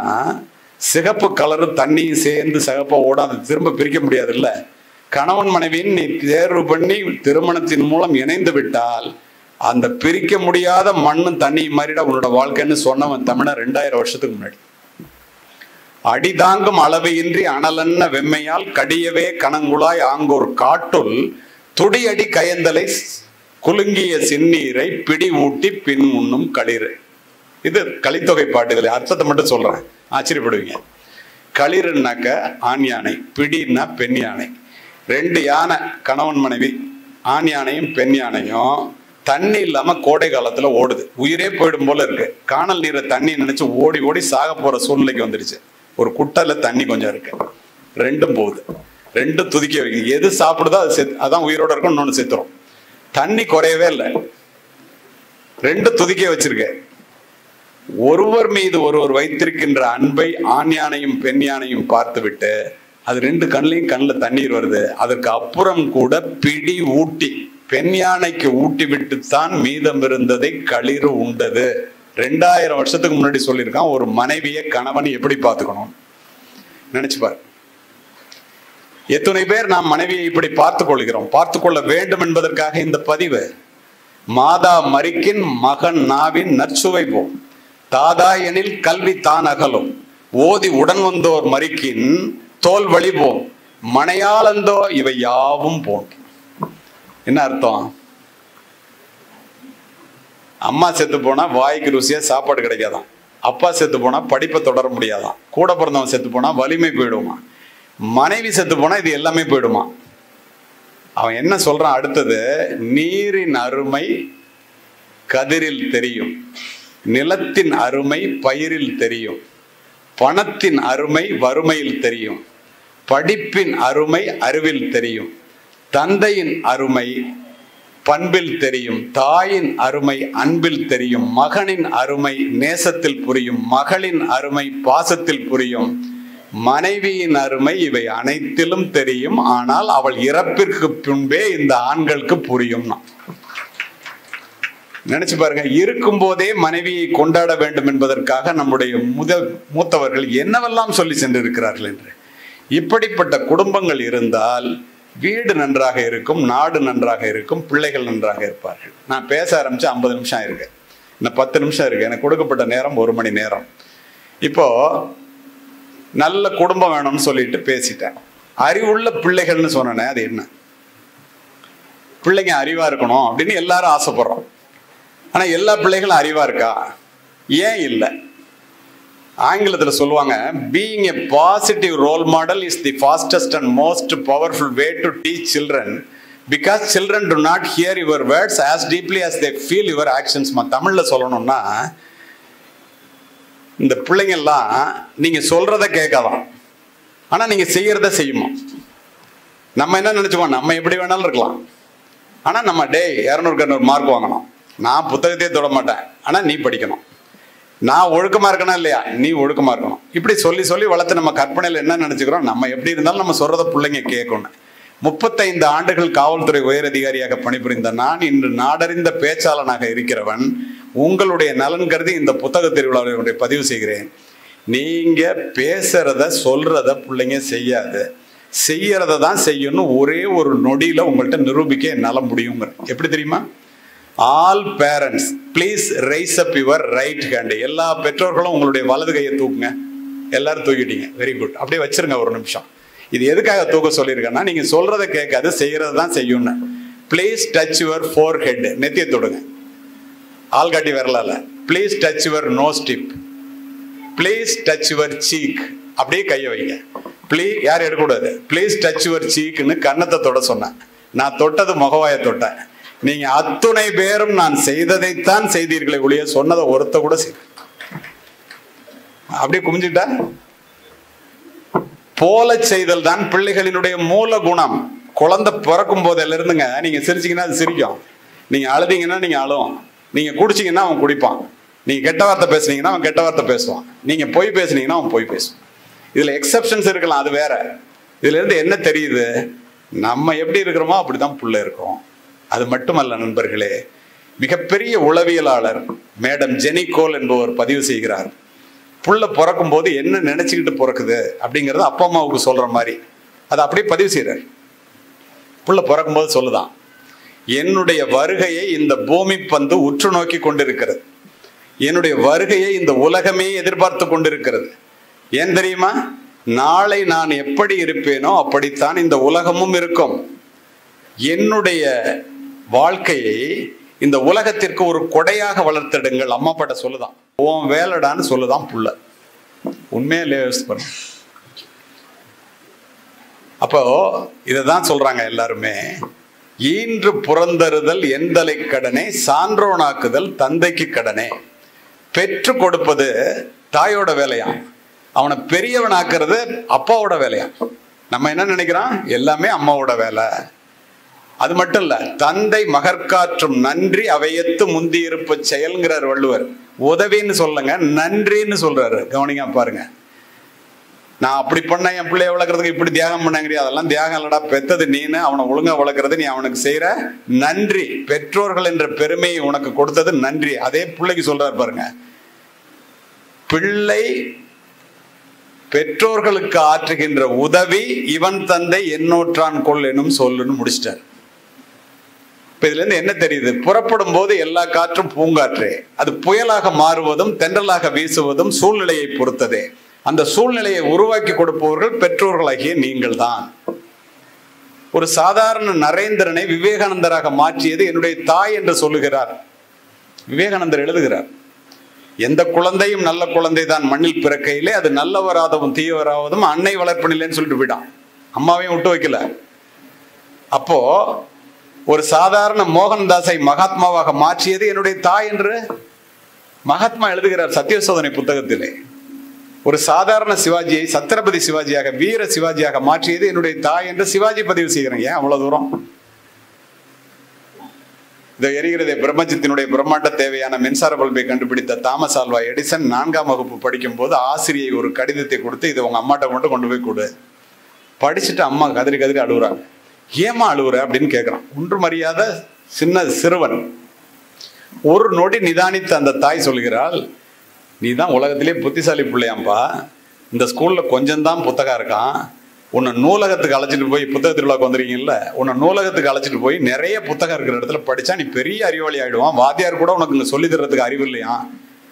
சிகப்பு கலரு தண்ணியும் சேர்ந்து சிகப்பா ஓடாது, திரும்ப பிரிக்க முடியாது இல்ல. கணவன் மனைவியின் நீ தேர்வு பண்ணி திருமணத்தின் மூலம் இணைந்து விட்டால் அந்த பிரிக்க முடியாத மண்ணும் தண்ணி மாறிட உன்னோட வாழ்க்கைன்னு சொன்னவன் தமிழன் 2000 வருஷத்துக்கு முன்னாடி. அடிதாங்கும் அளவையின்றி அனலன்ன வெம்மையால் கடியவே கணங்குழாய் ஆங்கோர் காட்டுள் துடியடி கயந்தலை குலுங்கிய சின்னீரை பிடி ஊட்டி பின் உண்ணும் களிறு. இது கலித்தொகை பாட்டுகளை அர்த்தத்தை மட்டும் சொல்றேன், ஆச்சரியப்படுவீங்க. களிறுனாக்க ஆண் யானை, பிடின்னா பெண் யானை. 2 யானை கணவன் மனைவி, ஆண் யானையும் பெண் யானையும் தண்ணி இல்லாம கோடை காலத்துல ஓடுது, உயிரே போயிடும் போல இருக்கு. காணல் நீரை தண்ணி நினைச்சு ஓடி ஓடி சாக போற சூழ்நிலைக்கு வந்துருச்சு. ஒரு குட்டையில தண்ணி கொஞ்சம் இருக்கு, 2ம் போகுது, 2 துதிக்க வைக்க. எது சாப்பிடுதோ அது அதான் உயிரோட இருக்கும், இன்னொன்னு செத்துரும். தண்ணி குறையவே இல்லை, 2 துதிக்க வச்சிருக்க. ஒருவர் மீது ஒருவர் வைத்திருக்கின்ற அன்பை ஆண் யானையும் பெண் யானையும் பார்த்து விட்டு அது 2 கண்ணில் தண்ணீர் வருது. அதற்கு அப்புறம் கூட பிடி ஊட்டி பெண் யானைக்கு ஊட்டி விட்டுத்தான் மீதம் இருந்ததை களிறு உண்டது. 2000 வருஷத்துக்கு முன்னாடி சொல்லியிருக்கான் ஒரு மனைவியை கணவன் எப்படி பார்த்துக்கணும். நினைச்சு பாரு. எத்தனை பேர் நாம் மனைவியை இப்படி பார்த்துக் கொள்கிறோம், பார்த்து கொள்ள வேண்டும் என்பதற்காக இந்த பதிவு. மாதா மரிக்கின் மகன் நாவின் நற்சுவை போம், தாதா எனில் கல்வி தான் அகலும், ஓதி உடன் வந்தோர் மரிக்கின் தோல் வழி போம், மனையாளந்தோ இவை யாவும் போம். என்ன அர்த்தம்? அம்மா செத்து போனா வாய்க்கு ருசியா சாப்பாடு கிடைக்காதான், அப்பா செத்து போனா படிப்பை தொடர முடியாதான், கூட பிறந்தவன் செத்து போனா வலிமை போயிடுமா, மனைவி செத்து போனா இது எல்லாமே போயிடுமா. அவன் என்ன சொல்றான் அடுத்தது? நீரின் அருமை கதிரில் தெரியும், நிலத்தின் அருமை பயிரில் தெரியும், பணத்தின் அருமை வறுமையில் தெரியும், படிப்பின் அருமை அறிவில் தெரியும், தந்தையின் அருமை பண்பில் தெரியும், தாயின் அருமை அன்பில் தெரியும், மகனின் அருமை நேசத்தில் புரியும், மகளின் அருமை பாசத்தில் புரியும், மனைவியின் அருமை இவை அனைத்திலும் தெரியும், ஆனால் அவள் இறப்பிற்கு பின்பே இந்த ஆண்களுக்கு புரியும். நினைச்சு பாருங்க, இருக்கும் போதே மனைவியை கொண்டாட வேண்டும் என்பதற்காக நம்முடைய மூத்தவர்கள் என்னவெல்லாம் சொல்லி சென்றிருக்கிறார்கள் என்று. இப்படிப்பட்ட குடும்பங்கள் இருந்தால் வீடு நன்றாக இருக்கும், நாடு நன்றாக இருக்கும், பிள்ளைகள் நன்றாக இருப்பார்கள். நான் பேச ஆரம்பிச்சு 50 நிமிஷம் இருக்கு, இன்னும் 10 நிமிஷம் இருக்கு. எனக்கு கொடுக்கப்பட்ட நேரம் 1 மணி நேரம். இப்போ நல்ல குடும்பம் வேணும்னு சொல்லிட்டு பேசிட்டேன். அறிவுள்ள பிள்ளைகள்னு சொன்னேன். அது என்ன? பிள்ளைங்க அறிவா இருக்கணும் அப்படின்னு எல்லாரும் ஆசைப்படுறோம். ஆனா எல்லா பிள்ளைகளும் அறிவா இருக்கா? ஏன் இல்லை? ஆங்கிலத்தில் சொல்லுவாங்க, being a positive role model is the fastest and most powerful way to teach children because children do not hear your words as deeply as they feel your actions. தமிழ்ல சொல்லணும்னா, இந்த பிள்ளைங்க எல்லாம் நீங்க சொல்றத கேட்காதான், ஆனா நீங்க செய்யறத செய்யுமா. நம்ம என்ன நினைச்சுக்கோம், நம்ம எப்படி வேணாலும் இருக்கலாம், ஆனா நம்ம 200 மார்க் வாங்கணும், நான் புத்தகத்தையே தொட மாட்டேன், ஆனா நீ படிக்கணும், நான் ஒழுக்கமா இருக்கணும் இல்லையா, நீ ஒழுக்கமா இருக்கணும். இப்படி சொல்லி சொல்லி வளர்த்து நம்ம கற்பனையில் என்ன நினைச்சுக்கிறோம், நம்ம எப்படி இருந்தாலும் நம்ம சொல்றத பிள்ளைங்க கேட்கணும். 35 ஆண்டுகள் காவல்துறை உயர் அதிகாரியாக பணிபுரிந்த நான் இன்று நாடறிந்த பேச்சாளனாக இருக்கிறவன் உங்களுடைய நலன் கருதி இந்த புத்தக திருவிழாவை பதிவு செய்கிறேன். நீங்க பேசுறத சொல்றத பிள்ளைங்க செய்யாது, செய்யறத தான் செய்யணும். ஒரே ஒரு நொடியில உங்கள்கிட்ட நிரூபிக்க என்னால முடியுங்கிற. எப்படி தெரியுமா? All parents please rice up your right hand. எல்லா பெற்றோர்களும் உங்களுடைய வலது கையை தூக்குங்க. எல்லாரும் தூக்கிட்டீங்க, வெரி குட். அப்படியே வச்சிருங்க ஒரு நிமிஷம். இது எதுக்காக தூக்க சொல்லியிருக்கேன்னா, நீங்க சொல்றதை கேட்காது, செய்யறது தான் செய்யணும். Please touch your forehead, நெத்தியை தொடுங்க, ஆள்காட்டி வரலால. Please touch your nose tip, please touch your cheek, அப்படியே கையை வைங்க. ப்ளீஸ், யாரும் எடுக்கக்கூடாது. ப்ளீஸ் டச் யுவர் சீக்குன்னு கன்னத்தை தொட சொன்னேன். நான் தொட்டது முகவாயை தொட்டேன். நீங்க அத்துணை பேரும் நான் செய்ததைத்தான் செய்தீர்களை ஒழிய சொன்னதை ஒருத்த கூட செய்ய. அப்படியே குமிஞ்சுட்டா போல செய்தல் தான் பிள்ளைகளினுடைய மூல குணம். குழந்தை பிறக்கும் போதில இருந்துங்க, நீங்க சிரிச்சீங்கன்னா அது சிரிக்கும், நீங்க அழுதீங்கன்னா நீங்க அழுவும், நீங்க குடிச்சீங்கன்னா அவன் குடிப்பான், நீங்க கெட்ட வார்த்தை பேசுனீங்கன்னா அவன் கெட்ட வார்த்தை பேசுவான், நீங்க பொய் பேசுனீங்கன்னா அவன் பொய் பேசுவான். இதுல எக்ஸப்ஷன்ஸ் இருக்கலாம், அது வேற. இதுல இருந்து என்ன தெரியுது, நம்ம எப்படி இருக்கிறோமோ அப்படிதான் புள்ள இருக்கிறோம். அது மட்டுமல்ல நண்பர்களே, மிகப்பெரிய உளவியலாளர் மேடம் ஜெனி கோல் என்பவர் பதிவு செய்கிறார். புள்ள பிறக்கும் போது என்ன நினைச்சுக்கிட்டு பிறக்குது அப்படிங்கறது அப்பா அம்மாவுக்கு சொல்ற மாதிரி அதை அப்படியே பதிவு செய்யறார். புள்ள பிறக்கும் போது சொல்லுதான், என்னுடைய வருகையை இந்த பூமி பந்து உற்று நோக்கி கொண்டிருக்கிறது, என்னுடைய வருகையை இந்த உலகமே எதிர்பார்த்து கொண்டிருக்கிறது. ஏன் தெரியுமா? நாளை நான் எப்படி இருப்பேனோ அப்படித்தான் இந்த உலகமும் இருக்கும். என்னுடைய வாழ்க்கையை இந்த உலகத்திற்கு ஒரு கொடையாக வளர்த்திடுங்கள் அம்மா அப்பாட்ட சொல்லுதான். உன் வேலைடான்னு சொல்லுதான் புள்ள. உண்மையிலே பண்ண. அப்போ இதைதான் சொல்றாங்க எல்லாருமே, ஈன்று புறந்தறுதல் எந்தலை கடனே, சான்றோனாக்குதல் தந்தைக்கு கடனே. பெற்று கொடுப்பது தாயோட வேலையா, அவனை பெரியவனாக்குறது அப்பாவோட வேலையா. நம்ம என்ன நினைக்கிறோம், எல்லாமே அம்மாவோட வேலை. அது மட்டும் இல்ல, தந்தை மகற்காற்றும் நன்றி அவையத்து முந்தி இருப்ப செயல்கிறார் வள்ளுவர். உதவின்னு சொல்லுங்க, நன்றின்னு சொல்றாரு. கவனிங்க பாருங்க, நான் அப்படி பண்ண என் பிள்ளைய வளர்க்கறதுக்கு இப்படி தியாகம் பண்ணாங்க, அதெல்லாம் தியாகம் இல்லடா, பெத்தது நீனு, அவனை ஒழுங்கா வளர்க்கறது நீ அவனுக்கு செய்யற நன்றி. பெற்றோர்கள் என்ற பெருமையை உனக்கு கொடுத்தது நன்றி. அதே பிள்ளைக்கு சொல்றாரு பாருங்க, பிள்ளை பெற்றோர்களுக்கு ஆற்றுகின்ற உதவி இவன் தந்தை என்னோற்றான் கொள் எனும் சொல்லுன்னு முடிச்சிட்டார். இப்ப இதுல இருந்து என்ன தெரியுது? புறப்படும் போது எல்லா காற்றும் பூங்காற்றே, அது புயலாக மாறுவதும் தென்றலாக வீசுவதும் சூழ்நிலையை பொறுத்ததே. அந்த சூழ்நிலையை உருவாக்கி கொடுப்பவர்கள் பெற்றோர்களாகிய நீங்கள் தான். ஒரு சாதாரண நரேந்திரனை விவேகானந்தராக மாற்றியது என்னுடைய தாய் என்று சொல்லுகிறார் விவேகானந்தர். எழுதுகிறார், எந்த குழந்தையும் நல்ல குழந்தை தான் மண்ணில் பிறக்கையிலே, அது நல்லவராதவும் தீயவராவதும் அன்னை வளர்ப்பினில்லைன்னு சொல்லிட்டு போயிட்டான். அம்மாவையும் விட்டு வைக்கல. அப்போ ஒரு சாதாரண மோகன்தாஸை மகாத்மாவாக மாற்றியது என்னுடைய தாய் என்று மகாத்மா எழுதுகிறார் சத்தியசோதனை புத்தகத்திலே. ஒரு சாதாரண சிவாஜியை சத்ரபதி சிவாஜியாக, வீர சிவாஜியாக மாற்றியது என்னுடைய தாய் என்று சிவாஜி பதிவு செய்கிறேன். ஏன் அவ்வளவு தூரம்? இதை எரிகிறதே பிரபஞ்சத்தினுடைய பிரம்மாண்ட தேவையான மின்சார பல்பை கண்டுபிடித்த தாமஸ் ஆல்வா எடிசன் 4ஆம் வகுப்பு படிக்கும் போது ஆசிரியை ஒரு கடிதத்தை கொடுத்து, இதை உங்க அம்மாட்ட மட்டும் கொண்டு போய் கொடு. படிச்சுட்டு அம்மா கதறி கதறி அழுகுறாங்க. ஏமா அழுகுற அப்படின்னு கேட்கிறான். ஒன்றும் அறியாத சின்ன சிறுவன். ஒரு நொடி நிதானித்து அந்த தாய் சொல்கிறாள், நீ தான் உலகத்திலே புத்திசாலி பிள்ளையாம்பா, இந்த ஸ்கூல்ல கொஞ்சம்தான் புத்தகம் இருக்கான், உன்னை நூலகத்துக்கு அழைச்சிட்டு போய், புத்தக திருவிழாக்கு வந்துருக்கீங்கல்ல, உன்னை நூலகத்துக்கு அழைச்சிட்டு போய் நிறைய புத்தகம் இருக்கிற இடத்துல படிச்சா நீ பெரிய அறிவாளி ஆயிடுவான், வாத்தியார் கூட உனக்கு இங்க சொல்லி தர்றதுக்கு அறிவு இல்லையா?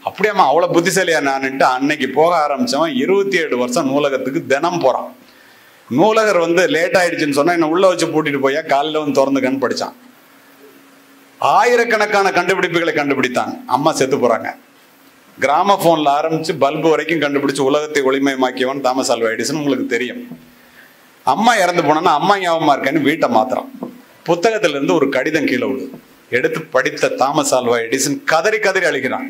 அப்படியாம்மா அவ்வளவு புத்திசாலியா நான்ட்டு அன்னைக்கு போக ஆரம்பிச்சவன் 27 வருஷம் நூலகத்துக்கு தினம் போறான். நூலகர் லேட் ஆயிடுச்சுன்னு சொன்னா என்ன உள்ள வச்சு பூட்டிட்டு போயா, காலையில திறந்துக்கன்னு படிச்சான். ஆயிரக்கணக்கான கண்டுபிடிப்புகளை கண்டுபிடித்தான். அம்மா செத்து போறாங்க. கிராம போன்ல ஆரம்பிச்சு பல்பு வரைக்கும் கண்டுபிடிச்சு உலகத்தை ஒளிமயமாக்கியவன் தாமஸ் ஆல்வா எடிசன். உங்களுக்கு தெரியும். அம்மா இறந்து போனா அம்மா ஞாபகமா இருக்கேன்னு வீட்டை மாத்திரம். புத்தகத்துல இருந்து ஒரு கடிதம் கீழே விழுது. எடுத்து படித்த தாமஸ் ஆல்வா எடிசன் கதறி கதறி அழுகிறான்.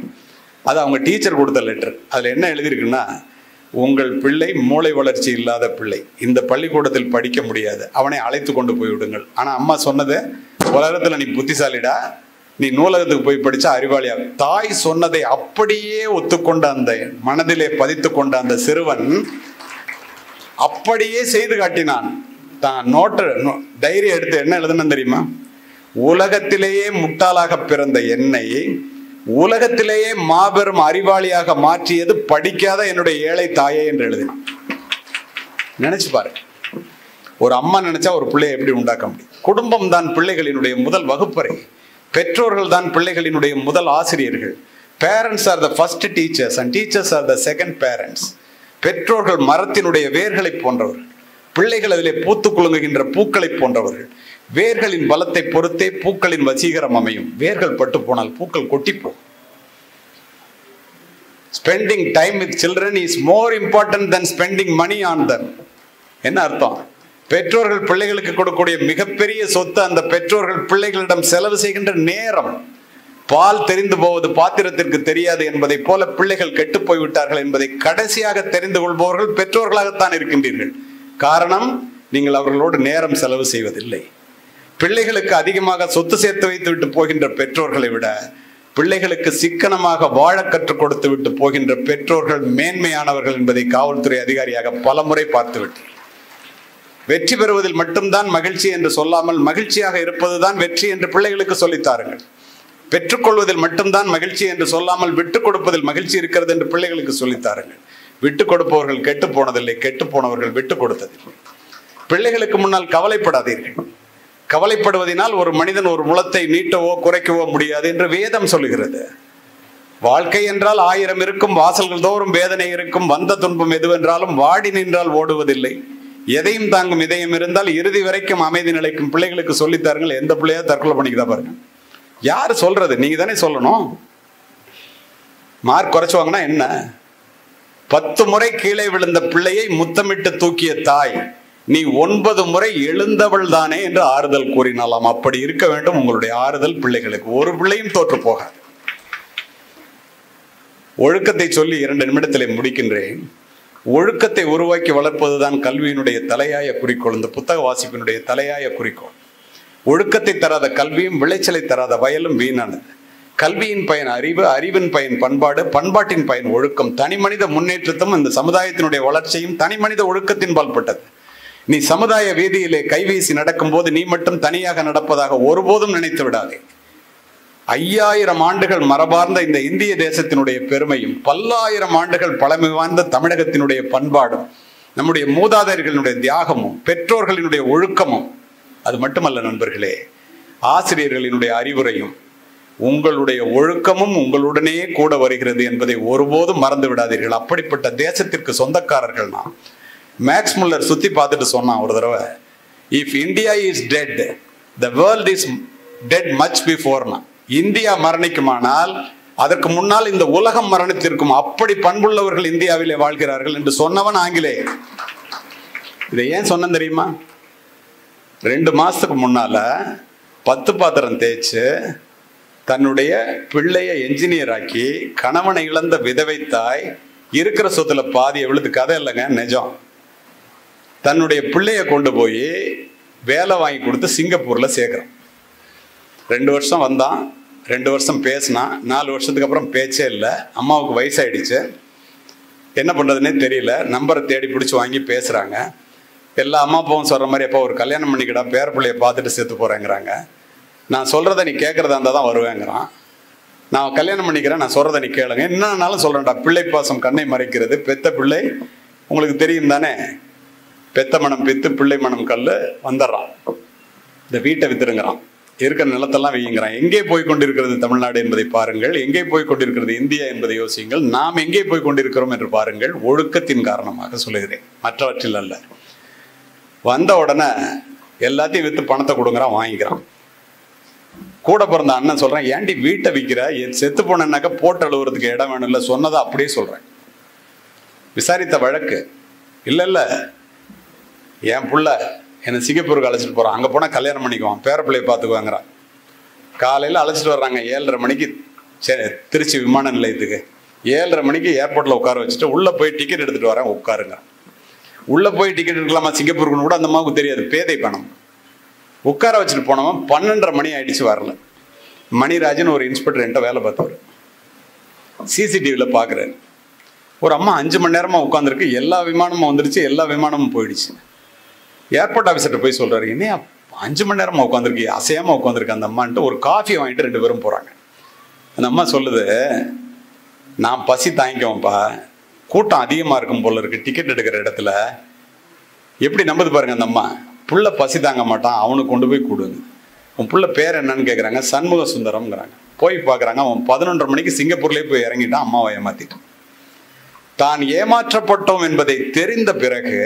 அது அவங்க டீச்சர் கொடுத்த லெட்டர். அதுல என்ன எழுதியிருக்குன்னா, உங்கள் பிள்ளை மூளை வளர்ச்சி இல்லாத பிள்ளை, இந்த பள்ளிக்கூடத்தில் படிக்க முடியாது, அவனை அழைத்து கொண்டு போய் விடுங்கள். ஆனா அம்மா சொன்னது, உலகத்துல நீ புத்திசாலிடா, நீ நூலகத்துக்கு போய் படிச்சா அறிவாளியா. தாய் சொன்னதை அப்படியே ஒத்துக்கொண்ட அந்த மனதிலே பதித்து கொண்ட அந்த சிறுவன் அப்படியே செய்து காட்டினான். தான் டைரி எடுத்து என்ன எழுதுன்னு தெரியுமா? உலகத்திலேயே முட்டாளாக பிறந்த என்னை உலகத்திலேயே மாபெரும் அறிவாளியாக மாற்றியது படிக்காத என்னுடைய ஏழை தாயே என்று எழுதினான். நினைச்சு பாரு, ஒரு அம்மா நினைச்சா ஒரு பிள்ளையை எப்படி உண்டாக்க முடியும்? குடும்பம் தான் பிள்ளைகளினுடைய முதல் வகுப்பறை. பெற்றோர்கள் தான் பிள்ளைகளினுடைய முதல் ஆசிரியர்கள். Parents are the first teachers and teachers are the second parents. பெற்றோர்கள் மரத்தினுடைய வேர்களை போன்றவர்கள், பிள்ளைகள் அதிலே பூத்து குலுங்குகின்ற பூக்களை போன்றவர்கள். வேர்களின் பலத்தை பொறுத்தே பூக்களின் வசீகரம் அமையும். வேர்கள் பட்டு போனால் பூக்கள் கொட்டிப்போம். Spending time with children is more important than spending money on them. என்ன அர்த்தம்? பெற்றோர்கள் பிள்ளைகளுக்கு கொடுக்கக்கூடிய மிகப்பெரிய சொத்து அந்த பெற்றோர்கள் பிள்ளைகளிடம் செலவு செய்கின்ற நேரம். பால் தெரிந்து போவது பாத்திரத்திற்கு தெரியாது என்பதை போல பிள்ளைகள் கெட்டு போய்விட்டார்கள் என்பதை கடைசியாக தெரிந்து கொள்பவர்கள் பெற்றோர்களாகத்தான் இருக்கின்றீர்கள். காரணம், நீங்கள் அவர்களோடு நேரம் செலவு செய்வதில்லை. பிள்ளைகளுக்கு அதிகமாக சொத்து சேர்த்து வைத்து விட்டு போகின்ற பெற்றோர்களை விட பிள்ளைகளுக்கு சிக்கனமாக வாழ கற்றுக் கொடுத்து விட்டு போகின்ற பெற்றோர்கள் மேன்மையானவர்கள் என்பதை காவல்துறை அதிகாரியாக பலமுறை பார்த்துவிட்டு, வெற்றி பெறுவதில் மட்டும்தான் மகிழ்ச்சி என்று சொல்லாமல் மகிழ்ச்சியாக இருப்பதுதான் வெற்றி என்று பிள்ளைகளுக்கு சொல்லித்தாருங்கள். பெற்றுக்கொள்வதில் மட்டும்தான் மகிழ்ச்சி என்று சொல்லாமல் விட்டுக் கொடுப்பதில் மகிழ்ச்சி இருக்கிறது என்று பிள்ளைகளுக்கு சொல்லித்தாருங்கள். விட்டுக் கொடுப்பவர்கள் கெட்டு போனதில்லை, கெட்டு போனவர்கள் விட்டுக் கொடுத்ததில்லை. பிள்ளைகளுக்கு முன்னால் கவலைப்படாதீர்கள். கவலைப்படுவதனால் ஒரு மனிதன் ஒரு முளத்தை நீட்டவோ குறைக்கவோ முடியாது என்று வேதம் சொல்லுகிறது. வாழ்க்கை என்றால் 1000 இருக்கும், வாசல்கள் தோறும் வேதனை இருக்கும், வந்த துன்பம் எதுவென்றாலும் வாடி நின்றால் ஓடுவதில்லை, எதையும் தாங்கும் இதயம் இருந்தால் இறுதி வரைக்கும் அமைதி நிலைக்கும். பிள்ளைகளுக்கு சொல்லித்தாருங்கள். எந்த பிள்ளையா தற்கொலை பண்ணிக்கிட்டா பாருங்க. யாரு சொல்றது? நீங்க தானே சொல்லணும். மார்க் குறைச்சு வாங்கினா என்ன? 10 முறை கீழே விழுந்த பிள்ளையை முத்தமிட்டு தூக்கிய தாய், நீ 9 முறை எழுந்தவள் தானே என்று ஆறுதல் கூறினாலாம். அப்படி இருக்க வேண்டும் உங்களுடைய ஆறுதல் பிள்ளைகளுக்கு. ஒரு பிள்ளையும் தோற்று போகாது. ஒழுக்கத்தை சொல்லி 2 நிமிடத்திலே முடிக்கின்றேன். ஒழுக்கத்தை உருவாக்கி வளர்ப்பதுதான் கல்வியினுடைய தலையாய குறிக்கோள். இந்த புத்தக வாசிப்பினுடைய தலையாய குறிக்கோள். ஒழுக்கத்தை தராத கல்வியும் விளைச்சலை தராத வயலும் வீணானது. கல்வியின் பயன் அறிவு, அறிவின் பயன் பண்பாடு, பண்பாட்டின் பயன் ஒழுக்கம். தனி மனித முன்னேற்றத்தும் இந்த சமுதாயத்தினுடைய வளர்ச்சியும் தனி மனித ஒழுக்கத்தின் பால்பட்டது. நீ சமுதாய வீதியிலே கைவீசி நடக்கும் போது நீ மட்டும் தனியாக நடப்பதாக ஒருபோதும் நினைத்து விடாதே. 5000 ஆண்டுகள் மரபார்ந்த இந்த இந்திய தேசத்தினுடைய பெருமையும், பல்லாயிரம் ஆண்டுகள் பழமை வாய்ந்த தமிழகத்தினுடைய பண்பாடும், நம்முடைய மூதாதையர்களுடைய தியாகமும், பெற்றோர்களினுடைய ஒழுக்கமும், அது மட்டுமல்ல நண்பர்களே, ஆசிரியர்களினுடைய அறிவுரையும், உங்களுடைய ஒழுக்கமும் உங்களுடனே கூட வருகிறது என்பதை ஒருபோதும் மறந்து விடாதீர்கள். அப்படிப்பட்ட தேசத்திற்கு சொந்தக்காரர்கள் நாம். மேக்ஸ் முல்லர் சுத்தி பார்த்துட்டு சொன்னான் ஒரு தடவை, if India is dead the world is dead much பிஃபோர்னா. இந்தியா மரணிக்குமானால் அதற்கு முன்னால் இந்த உலகம் மரணித்திருக்கும். அப்படி பண்புள்ளவர்கள் இந்தியாவிலே வாழ்கிறார்கள் என்று சொன்னவன் ஆங்கிலேயர். இதை ஏன் சொன்ன தெரியுமா? 2 மாசத்துக்கு முன்னால 10 பாத்திரம் தேய்ச்சு தன்னுடைய பிள்ளைய என்ஜினியர் ஆக்கி கணவனை இழந்த விதவை தாய் இருக்கிற சொத்துல பாதியை விழுது. கதை இல்லைங்க, நிஜம். தன்னுடைய பிள்ளைய கொண்டு போய் வேலை வாங்கி கொடுத்து சிங்கப்பூர்ல சேர்க்கிறான். 2 வருஷம் வந்தான், 2 வருஷம் பேசினான், 4 வருஷத்துக்கு அப்புறம் பேச்சே இல்லை. அம்மாவுக்கு வயசாயிடுச்சு, என்ன பண்றதுன்னே தெரியல. நம்பரை தேடி பிடிச்சி வாங்கி பேசுறாங்க. எல்லா அம்மா அப்பாவும் சொல்ற மாதிரி, எப்போ ஒரு கல்யாணம் பண்ணிக்கிடா, பேர பிள்ளைய பார்த்துட்டு செத்து போறேங்கிறாங்க. நான் சொல்றதை நீ கேட்கறதா இருந்தா தான் வருவேங்கிறான். நான் கல்யாணம் பண்ணிக்கிறேன், நான் சொல்றதை நீ கேளுங்க. என்னன்னாலும் சொல்றேன்டா, பிள்ளை பாசம் கண்ணை மறைக்கிறது. பெத்த பிள்ளை உங்களுக்கு தெரியும் தானே, பெத்த மனம் பித்து பிள்ளை மனம் கல்லு வந்துடுறான். இந்த வீட்டை வித்துருங்கிறான், இருக்கிற நிலத்தெல்லாம் வையுங்கிறான். எங்கே போய் கொண்டிருக்கிறது தமிழ்நாடு என்பதை பாருங்கள், எங்கே போய் கொண்டிருக்கிறது இந்தியா என்பதை யோசியுங்கள். நாம் எங்கே போய் கொண்டிருக்கிறோம் என்று பாருங்கள். ஒழுக்கத்தின் காரணமாக சொல்லுகிறேன், மற்றவற்றில் அல்ல. வந்த உடனே எல்லாத்தையும் வித்து பணத்தை கொடுங்குறான், வாங்கிக்கிறான். கூட பிறந்த அண்ணன் சொல்றேன், ஏன்டி வீட்டை விற்கிற, செத்து போனேன்னாக்க போட்டு அழுவுறதுக்கு இடம் வேணும் இல்லை, சொன்னதை அப்படியே சொல்றேன். விசாரித்த வழக்கு. இல்லை இல்லை, என் புள்ள என்னை சிங்கப்பூருக்கு அழைச்சிட்டு போறான், அங்கே போனால் கல்யாணம் பண்ணிக்குவான், பேர பிள்ளையை பார்த்துக்குவாங்கிறான். காலையில் அழைச்சிட்டு வர்றாங்க 7:30 மணிக்கு திருச்சி விமான நிலையத்துக்கு. 7:30 மணிக்கு ஏர்போர்ட்டில் உட்கார வச்சுட்டு உள்ளே போய் டிக்கெட் எடுத்துகிட்டு வரேன், உட்காருங்க. உள்ளே போய் டிக்கெட் எடுக்கலாமா சிங்கப்பூருக்குன்னு கூட அந்த அம்மாவுக்கு தெரியாது, பேதை பணம். உட்கார வச்சுட்டு போனவன் 12:30 மணி ஆயிடுச்சு, வரல. மணிராஜன் ஒரு இன்ஸ்பெக்டர் என்கிட்ட வேலை பார்த்தவர், சிசிடிவியில் பார்க்குறாரு. ஒரு அம்மா 5 மணி நேரமாக உட்காந்துருக்கு, எல்லா விமானமும் வந்துருச்சு, எல்லா விமானமும் போயிடுச்சு. ஏர்போர்ட் ஆஃபீஸர்கிட்ட போய் சொல்கிறாரு, என்ன 5 மணி நேரமாக உட்காந்துருக்கு, அசையாமல் உட்காந்துருக்கு அந்த அம்மான்ட்டு. ஒரு காஃபி வாங்கிட்டு 2 பேரும் போகிறாங்க. அந்த அம்மா சொல்லுது, நான் பசி தாங்கிக்குவேன்ப்பா, கூட்டம் அதிகமாக இருக்கும் போல இருக்கு டிக்கெட் எடுக்கிற இடத்துல. எப்படி நம்புது பாருங்க அந்த அம்மா. புள்ள பசி தாங்க மாட்டான், அவனுக்கு கொண்டு போய் கொடுங்க. உன் புள்ள பேர் என்னன்னு கேட்குறாங்க, சண்முக சுந்தரம்ங்கிறாங்க. போய் பார்க்குறாங்க, அவன் 11:30 மணிக்கு சிங்கப்பூர்லேயே போய் இறங்கிட்டான், அம்மாவை ஏமாத்திட்டான். தான் ஏமாற்றப்பட்டோம் என்பதை தெரிந்த பிறகு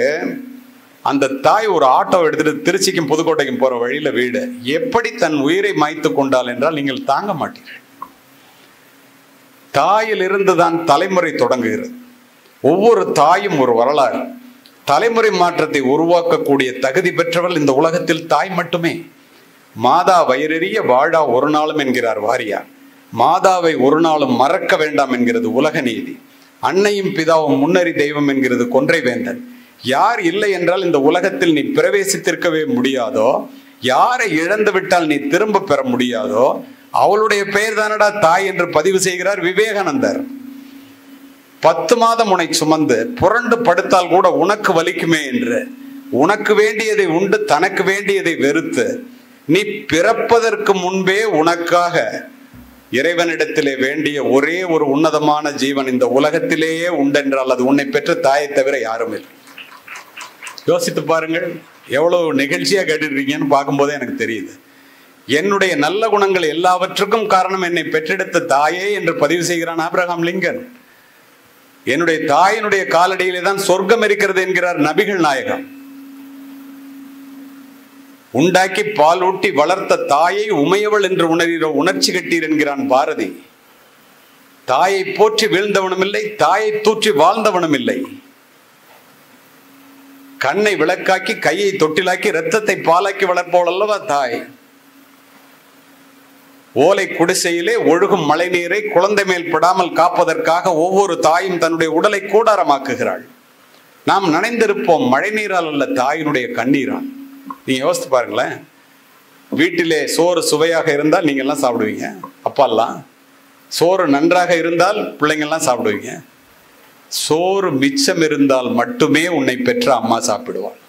அந்த தாய் ஒரு ஆட்டோ எடுத்துட்டு திருச்சிக்கும் புதுக்கோட்டைக்கும் போற வழியில வீடு, எப்படி தன் உயிரை மாய்த்து கொண்டாள் என்றால் நீங்கள் தாங்க மாட்டீர்கள். தாயிலிருந்து தான் தலைமுறை தொடங்குகிறது. ஒவ்வொரு தாயும் ஒரு வரலாறு. தலைமுறை மாற்றத்தை உருவாக்கக்கூடிய தகுதி பெற்றவள் இந்த உலகத்தில் தாய் மட்டுமே. மாதா வயிறெறிய வாழா ஒரு நாளும் என்கிறார் வாரியார். மாதாவை ஒரு நாளும் மறக்க வேண்டாம் என்கிறது உலக நீதி. அன்னையும் பிதாவும் முன்னறி தெய்வம் என்கிறது கொன்றை வேந்தன். யார் இல்லை என்றால் இந்த உலகத்தில் நீ பிரவேசித்திருக்கவே முடியாதோ, யாரை இழந்து விட்டால் நீ திரும்ப பெற முடியாதோ, அவளுடைய பெயர் தானடா தாய் என்று பதிவு செய்கிறார் விவேகானந்தர். 10 மாதம் உன்னை சுமந்து புரண்டு படுத்தால் கூட உனக்கு வலிக்குமே என்று, உனக்கு வேண்டியதை உண்டு தனக்கு வேண்டியதை வெறுத்து, நீ பிறப்பதற்கு முன்பே உனக்காக இறைவனிடத்திலே வேண்டிய ஒரே ஒரு உன்னதமான ஜீவன் இந்த உலகத்திலேயே உண்டென்றால் அது உன்னை பெற்ற தாயை தவிர யாரும் இல்லை. யோசித்து பாருங்கள், எவ்வளவு நெகிழ்ச்சியா கேட்டுருக்கீங்கன்னு பார்க்கும்போதே எனக்கு தெரியுது. என்னுடைய நல்ல குணங்கள் எல்லாவற்றுக்கும் காரணம் என்னை பெற்றெடுத்த தாயே என்று பதிவு செய்கிறான் ஆபிரகாம் லிங்கன். என்னுடைய தாயினுடைய காலடியிலே தான் சொர்க்கம் இருக்கிறது என்கிறார் நபிகள் நாயகம். உண்டாக்கி பால் ஊட்டி வளர்த்த தாயை உமையவள் என்று உணர்ச்சி கட்டீர் என்கிறான் பாரதி. தாயை போற்றி வீழ்ந்தவனும் இல்லை, தாயை தூற்றி வாழ்ந்தவனும் இல்லை. கண்ணை விளக்காக்கி கையை தொட்டிலாக்கி இரத்தத்தை பாலாக்கி வளர்ப்பவள் அல்லவா தாய். ஓலை குடிசையிலே ஒழுகும் மழை நீரை குழந்தை மேல் படாமல் காப்பதற்காக ஒவ்வொரு தாயும் தன்னுடைய உடலை கூடாரமாக்குகிறாள். நாம் நனைந்திருப்போம் மழை நீரால் அல்ல, தாயினுடைய கண்ணீரால். நீங்க யோசித்து பாருங்களேன், வீட்டிலே சோறு சுவையாக இருந்தால் நீங்க எல்லாம் சாப்பிடுவீங்க, அப்பாலாம். சோறு நன்றாக இருந்தால் பிள்ளைங்கள்லாம் சாப்பிடுவீங்க. சோறு மிச்சம் இருந்தால் மட்டுமே உன்னை பெற்ற அம்மா சாப்பிடுவாள்.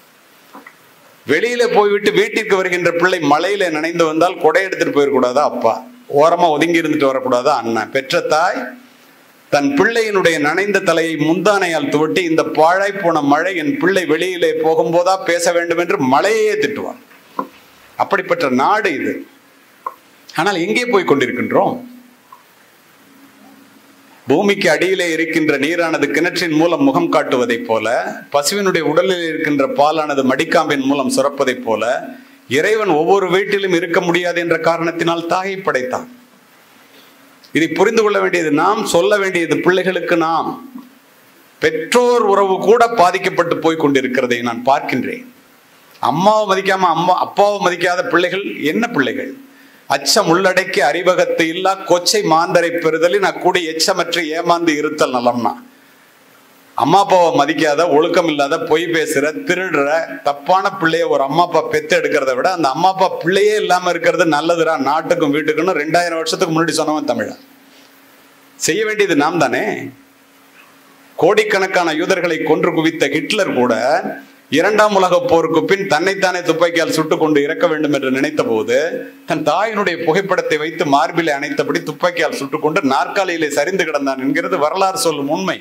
வெளியில போய்விட்டு வீட்டிற்கு வருகின்ற பிள்ளை மழையில நனைந்து வந்தால் கொடை எடுத்துட்டு போயிடக்கூடாதா அப்பா? ஓரமா ஒதுங்கி இருந்துட்டு வரக்கூடாதா அண்ணன்? பெற்ற தாய் தன் பிள்ளையினுடைய நனைந்த தலையை முந்தானையால் துவட்டி, இந்த பாழாய் போன மழை என் பிள்ளை வெளியிலே போகும்போதா பேச வேண்டும் என்று மழையே திட்டுவாள். அப்படிப்பட்ட நாடு இது. ஆனால் எங்கே போய் கொண்டிருக்கின்றோம்? பூமிக்கு அடியிலே இருக்கின்ற நீரானது கிணற்றின் மூலம் முகம் காட்டுவதைப் போல, பசுவினுடைய உடலில் இருக்கின்ற பாலானது மடிக்காம்பின் மூலம் சுரப்பதைப் போல, இறைவன் ஒவ்வொரு வீட்டிலும் இருக்க முடியாது என்ற காரணத்தினால் தாயை படைத்தான். இதை புரிந்து கொள்ள வேண்டியது நாம், சொல்ல வேண்டியது பிள்ளைகளுக்கு நாம். பெற்றோர் உறவு கூட பாதிக்கப்பட்டு போய் கொண்டிருக்கிறதை நான் பார்க்கின்றேன். அம்மாவை மதிக்காம அப்பாவை மதிக்காத பிள்ளைகள் என்ன பிள்ளைகள்? அச்சம் உள்ளடக்கி அறிவகத்து இல்லா கொச்சை மாந்தரை பெறுதலின் அக்கூடி எச்சமற்று ஏமாந்து இருத்தல் நலம்னா. அம்மா அப்பாவை மதிக்காத, ஒழுக்கம் இல்லாத, பொய் பேசுற, திருடுற தப்பான பிள்ளைய ஒரு அம்மா அப்பா பெத்து எடுக்கிறத விட அந்த அம்மா அப்பா பிள்ளையே இல்லாம இருக்கிறது நல்லதுரா நாட்டுக்கும் வீட்டுக்குன்னு 2000 வருஷத்துக்கு முன்னாடி சொன்னவன் தமிழன். செய்ய வேண்டியது நாம் தானே. கோடிக்கணக்கான யூதர்களை கொன்று குவித்த ஹிட்லர் கூட 2ஆம் உலக போருக்கு பின் தன்னைத்தானே துப்பாக்கியால் சுட்டுக் கொண்டு இறக்க வேண்டும் என்று நினைத்த போது தன் தாயினுடைய புகைப்படத்தை வைத்து மார்பிலை அணைத்தபடி துப்பாக்கியால் சுட்டுக் கொண்டு நாற்காலியிலே சரிந்து கிடந்தான் என்கிறது வரலாறு சொல்லும் உண்மை.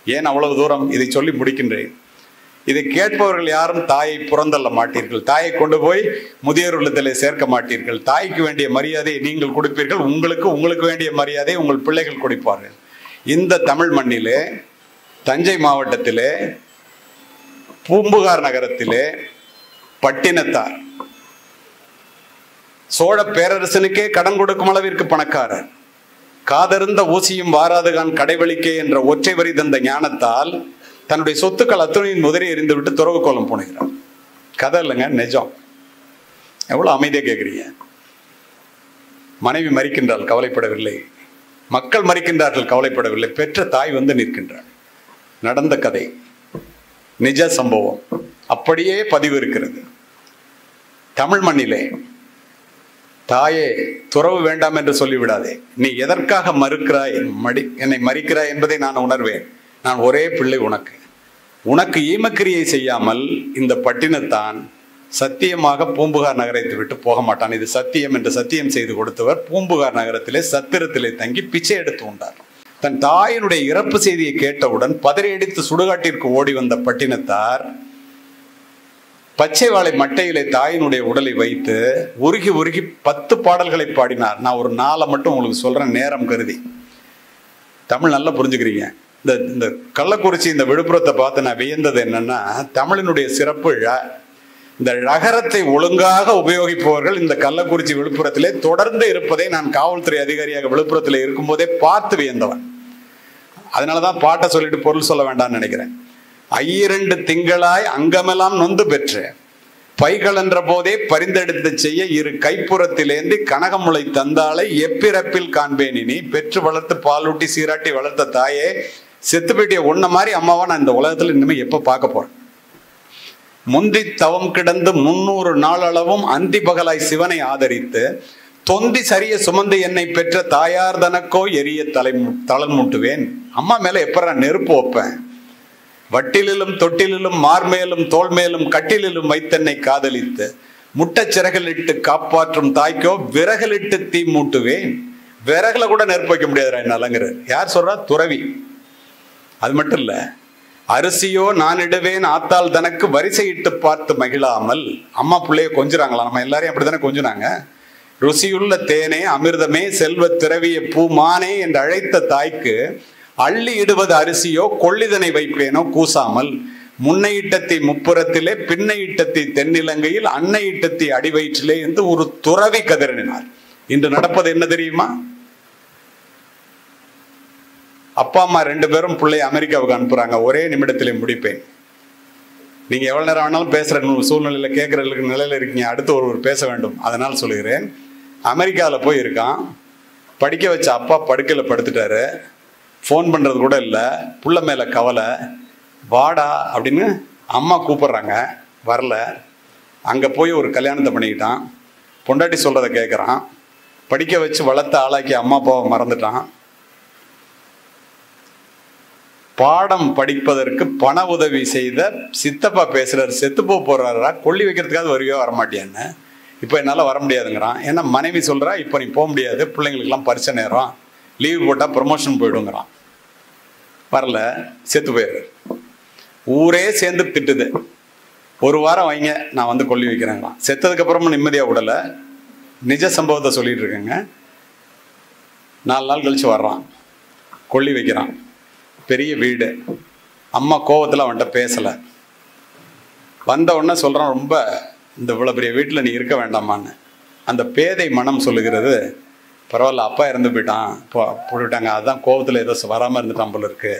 ஏன் அவ்வளவு தூரம் இதை சொல்லி முடிக்கின்றேன்? இதை கேட்பவர்கள் யாரும் தாயை புறந்தள்ள மாட்டீர்கள். தாயை கொண்டு போய் முதியோர் இல்லத்திலே சேர்க்க மாட்டீர்கள். தாய்க்கு வேண்டிய மரியாதையை நீங்கள் கொடுப்பீர்கள். உங்களுக்கு வேண்டிய மரியாதையை உங்கள் பிள்ளைகள் கொடுப்பார்கள். இந்த தமிழ் மண்ணிலே, தஞ்சை மாவட்டத்திலே, பூம்புகார் நகரத்திலே பட்டினத்தார் சோழ பேரரசனுக்கே கடன் கொடுக்கும் அளவிற்கு பணக்காரர், காதருந்த ஊசியும் வாராதுகான் கடைவெளிக்கே என்ற ஒற்றை வரி தந்த ஞானத்தால் தன்னுடைய சொத்துக்கள் அத்துணையின் முதலை எறிந்து விட்டு துறவு கோலம் போனுகிறார். கதை இல்லைங்க, நிஜம். எவ்வளவு அமைதியா கேட்குறீங்க? மனைவி மறிக்கின்றால் கவலைப்படவில்லை, மக்கள் மறிக்கின்றார்கள் கவலைப்படவில்லை, பெற்ற தாய் வந்து நிற்கின்றார். நடந்த கதை, நிஜ சம்பவம், அப்படியே பதிவு இருக்கிறது. தமிழ் மண்ணிலே தாயே துறவு வேண்டாம் என்று சொல்லிவிடாதே. நீ எதற்காக மறுக்கிறாய், என்னை மறிக்கிறாய் என்பதை நான் உணர்வேன். நான் ஒரே பிள்ளை உனக்கு ஈமக்கிரியை செய்யாமல் இந்த பட்டினத்தான் சத்தியமாக பூம்புகார் நகரத்தை விட்டு போக மாட்டான். இது சத்தியம் என்று சத்தியம் செய்து கொடுத்தவர் பூம்புகார் நகரத்திலே சத்திரத்திலே தங்கி பிச்சை எடுத்து உண்டார். தன் தாயினுடைய இறப்பு செய்தியை கேட்டவுடன் பதறியடித்து சுடுகாட்டிற்கு ஓடி வந்த பட்டினத்தார் பச்சை வாழை மட்டையிலே தாயினுடைய உடலை வைத்து உருகி உருகி 10 பாடல்களை பாடினார். நான் ஒரு 4 மட்டும் உங்களுக்கு சொல்றேன், நேரம் கருதி. தமிழ் நல்லா புரிஞ்சுக்கிறீங்க. இந்த கள்ளக்குறிச்சி, இந்த விழுப்புரத்தை பார்த்து நான் வியந்தது என்னன்னா, தமிழினுடைய சிறப்பு இந்த ழகரத்தை ஒழுங்காக உபயோகிப்பவர்கள் இந்த கள்ளக்குறிச்சி விழுப்புரத்திலே தொடர்ந்து இருப்பதை நான் காவல்துறை அதிகாரியாக விழுப்புரத்தில் இருக்கும்போதே பார்த்து வியந்தவன். அதனாலதான் பாட்டை சொல்லிட்டு பொருள் சொல்ல வேண்டாம்னு நினைக்கிறேன். 2 திங்களாய் அங்கமெல்லாம் நொந்து பெற்று பைகள் என்ற போதே பரிந்தெடுத்து செய்ய 2 கைப்புறத்திலேந்தி கனகமுளை தந்தாளை எப்பிறப்பில் காண்பேன். இனி பெற்று வளர்த்து பாலூட்டி சீராட்டி வளர்த்த தாயே, செத்து போயிட்டிய உன்ன மாதிரி அம்மாவா நான் இந்த உலகத்துல இனிமே எப்ப பார்க்க போறேன்? முந்தி தவம் கிடந்து 300 நாளளவும் அந்தி பகலாய் சிவனை ஆதரித்து தொந்தி சரிய சுமந்து என்னை பெற்ற தாயார் தனக்கோ எரிய தளன் மூட்டுவேன். அம்மா மேல எப்ப நெருப்பு வைப்பேன்? வட்டிலிலும் தொட்டிலும் மார்மேலும் தோல் மேலும் கட்டிலும் வைத்தென்னை காதலித்து முட்டச்சிறகலிட்டு காப்பாற்றும் தாய்க்கோ விறகலிட்டு தீ மூட்டுவேன். விறகுல கூட நெருப்பு வைக்க முடியாது என்னாலங்கிறார். யார் சொல்றா? துறவி. அது மட்டும் இல்ல, அரிசியோ நான் இடுவேன் ஆத்தால் தனக்கு வரிசையிட்டு பார்த்து மகிழாமல். அம்மா பிள்ளைய கொஞ்சுறாங்களா? நம்ம எல்லாரையும் அப்படித்தானே கொஞ்சுனாங்க. ருசியுள்ள தேனே அமிர்தமே செல்வ திரவிய பூமானே என்று அழைத்த தாய்க்கு அள்ளி இடுவது அரிசியோ கொள்ளிதனை வைப்பேனோ கூசாமல் முன்னை இட்டத்தை முப்புறத்திலே பின்னை இட்டத்தை தென்னிலங்கையில் அன்னை இட்டத்தை அடிவயிற்றிலே என்று ஒரு துறவி கதறினார். இன்று நடப்பது என்ன தெரியுமா? அப்பா அம்மா 2 பேரும் பிள்ளைய அமெரிக்காவுக்கு அனுப்புறாங்க. ஒரே நிமிடத்திலே முடிப்பேன். நீங்க எவ்வளவு நேரம் வேணாலும் பேசுற சூழ்நிலையில கேட்கறதுக்கு நிலையில இருக்கீங்க. அடுத்து ஒருவர் பேச வேண்டும், அதனால் சொல்லுகிறேன். அமெரிக்காவில் போய் இருக்கான். படிக்க வச்ச அப்பா படுக்கையில் படுத்துட்டாரு. ஃபோன் பண்ணுறது கூட இல்லை. புள்ள மேலே கவலை. வாடா அப்படின்னு அம்மா கூப்பிட்றாங்க, வரல. அங்கே போய் ஒரு கல்யாணத்தை பண்ணிக்கிட்டான். பொண்டாட்டி சொல்கிறத கேட்குறான். படிக்க வச்சு வளர்த்த ஆளாக்கி அம்மா அப்பாவை மறந்துட்டான். பாடம் படிப்பதற்கு பண உதவி செய்த சித்தப்பா பேசுறாரு, செத்துப்போ போறாரா, கொல்லி வைக்கிறதுக்காவது வருவியோ வரமாட்டியான்னு. இப்போ என்னால் வர முடியாதுங்கிறான். ஏன்னா மனைவி சொல்கிறா, இப்போ நீ போக முடியாது, பிள்ளைங்களுக்கெல்லாம் பரிச்சை நேரம், லீவ் போட்டால் ப்ரமோஷன் போயிடுங்கிறான். வரல, செத்து போயிடுறாரு. ஊரே சேர்ந்து திட்டுது. ஒரு வாரம் வைங்க, நான் வந்து கொல்லி வைக்கிறேங்களாம். செத்ததுக்கு அப்புறமும் நிம்மதியாக விடலை. நிஜ சம்பவத்தை சொல்லிட்டு இருக்கேங்க. 4 நாள் கழிச்சு வர்றான், கொல்லி வைக்கிறான். பெரிய வீடு. அம்மா கோவத்தில் அவன்கிட்ட பேசலை. வந்த உடனே சொல்கிறான், ரொம்ப இந்த இவ்வளோ பெரிய வீட்டில் நீ இருக்க வேண்டாமான்னு. அந்த பேதை மனம் சொல்லுகிறது, பரவாயில்ல அப்பா இறந்து போயிட்டான், இப்போ போட்டுவிட்டாங்க, அதுதான் கோவத்தில் ஏதோ வராமல் இருந்துட்டான் போல இருக்கு,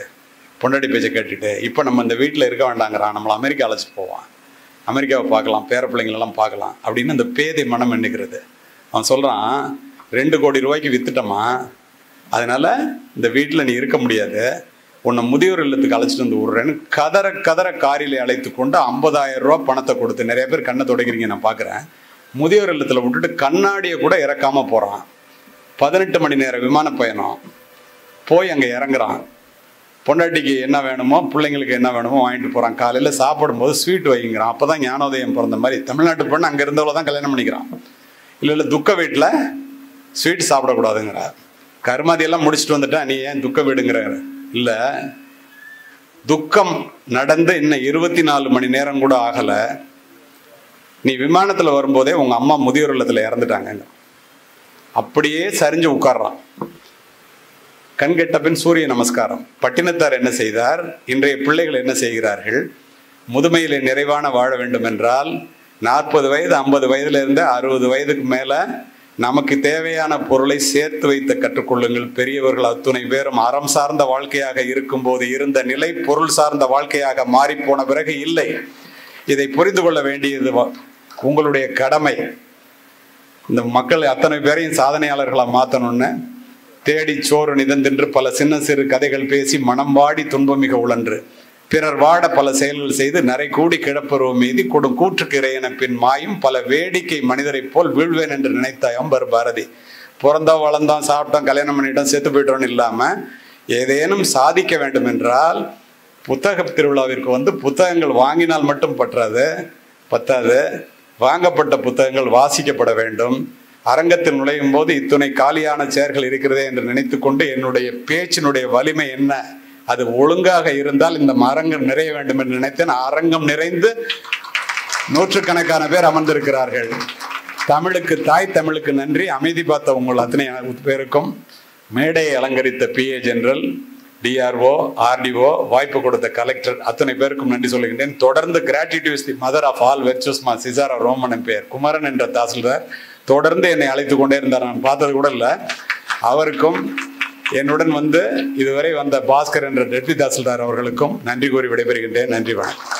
பொண்டாட்டி பேச்சை கேட்டுட்டு இப்போ நம்ம இந்த வீட்டில் இருக்க வேண்டாங்கிறான், நம்மளை அமெரிக்கா அழைச்சிட்டு போவான், அமெரிக்காவை பார்க்கலாம், பேர பிள்ளைங்களெல்லாம் பார்க்கலாம் அப்படின்னு அந்த பேதை மனம் எண்ணுகிறது. அவன் சொல்கிறான், 2 கோடி ரூபாய்க்கு வித்துட்டமா, அதனால இந்த வீட்டில் நீ இருக்க முடியாது, உன்னை முதியோர் இல்லத்துக்கு அழைச்சிட்டு வந்து விடுறேன்னு கதற கதற காரில் அழைத்து கொண்டு 50,000 ரூபா பணத்தை கொடுத்து, நிறைய பேர் கண்ணை துடைக்கிறீங்க நான் பார்க்குறேன், முதியோர் இல்லத்தில் விட்டுட்டு கண்ணாடியை கூட இறக்காமல் போகிறான். 18 மணி நேர விமான பயணம் போய் அங்கே இறங்குறான். பொண்டாட்டிக்கு என்ன வேணுமோ, பிள்ளைங்களுக்கு என்ன வேணுமோ வாங்கிட்டு போகிறான். காலையில் சாப்பிடும்போது ஸ்வீட் வைங்கிறான். அப்போ தான் ஞானோதயம் பிறந்த மாதிரி. தமிழ்நாட்டு பொண்ணு அங்கே இருந்தவளை தான் கல்யாணம் பண்ணிக்கிறான். இல்லை துக்க வீட்டில் ஸ்வீட் சாப்பிடக்கூடாதுங்கிற. கருமாதியெல்லாம் முடிச்சுட்டு வந்துட்டா நீ ஏன் துக்க வீடுங்கிற. இல்லை, துக்கம் நடந்து இன்னும் 24 மணி நேரம் கூட ஆகலை, நீ விமானத்தில் வரும்போதே உங்கள் அம்மா முதியோர் இல்லத்தில் இறந்துட்டாங்க. அப்படியே சரிஞ்சு உட்கார்றான். கண்கெட்ட பின் சூரிய நமஸ்காரம். பட்டினத்தார் என்ன செய்தார், இன்றைய பிள்ளைகள் என்ன செய்கிறார்கள்? முதுமையிலே நிறைவான வாழ வேண்டும் என்றால் 40 வயது 50 வயதிலிருந்து 60 வயதுக்கு மேலே நமக்கு தேவையான பொருளை சேர்த்து வைத்து கற்றுக்கொள்ளுங்கள். பெரியவர்கள் அத்துணை பேரும் அறம் சார்ந்த வாழ்க்கையாக இருக்கும்போது இருந்த நிலை பொருள் சார்ந்த வாழ்க்கையாக மாறி போன பிறகு இல்லை. இதை புரிந்து கொள்ள வேண்டியது உங்களுடைய கடமை. இந்த மக்கள் அத்தனை பேரையும் சாதனையாளர்களாக மாற்றணும்னு தேடி சோறு நிதந்தென்று பல சின்ன சிறு கதைகள் பேசி மனம் வாடி துன்பமிக உழன்று பிறர் வாட பல செயல்கள் செய்து நரை கூடி கிடப்பருவம் மீதி கொடும் கூற்றுக்கு இறையன பின் மாயும் பல வேடிக்கை மனிதரை போல் வீழ்வேன் என்று நினைத்தாயம் பாரதி. பிறந்தோம் வளர்ந்தோம் சாப்பிட்டோம் கல்யாணம் பண்ணிட்டோம் செத்து போயிட்டோன்னு இல்லாமல் ஏதேனும் சாதிக்க வேண்டும் என்றால் புத்தக திருவிழாவிற்கு வந்து புத்தகங்கள் வாங்கினால் மட்டும் பத்தாது, வாங்கப்பட்ட புத்தகங்கள் வாசிக்கப்பட வேண்டும். அரங்கத்தில் நுழையும் போது இத்துணை காலியான சேர்கள் இருக்கிறதே என்று நினைத்து கொண்டு என்னுடைய பேச்சினுடைய வலிமை என்ன, அது ஒழுங்காக இருந்தால் இந்த அரங்கம் நிறைய வேண்டும் என்று நினைத்தேன். அரங்கம் நிறைந்து நூற்றுக்கணக்கான பேர் அமர்ந்திருக்கிறார்கள். தமிழுக்கு தாய் தமிழுக்கு நன்றி. அமைதி பார்த்த உங்கள் அத்தனை பேருக்கும், மேடையை அலங்கரித்த PA ஜெனரல், DRO, RDO, வாய்ப்பு கொடுத்த கலெக்டர் அத்தனை பேருக்கும் நன்றி சொல்லுகின்றேன். தொடர்ந்து gratitude is the mother of all virtues மா சிசாரா ரோமன் எம்பையர் குமரன் என்ற தாசில்தார் தொடர்ந்து என்னை அழைத்து கொண்டே இருந்தார். நான் பார்த்தது கூட இல்லை. அவருக்கும் என்னுடன் வந்து இதுவரை வந்த பாஸ்கர் என்ற டெப்டி தாசில்தார் அவர்களுக்கும் நன்றி கூறி விடைபெறுகின்றேன். நன்றி, வணக்கம்.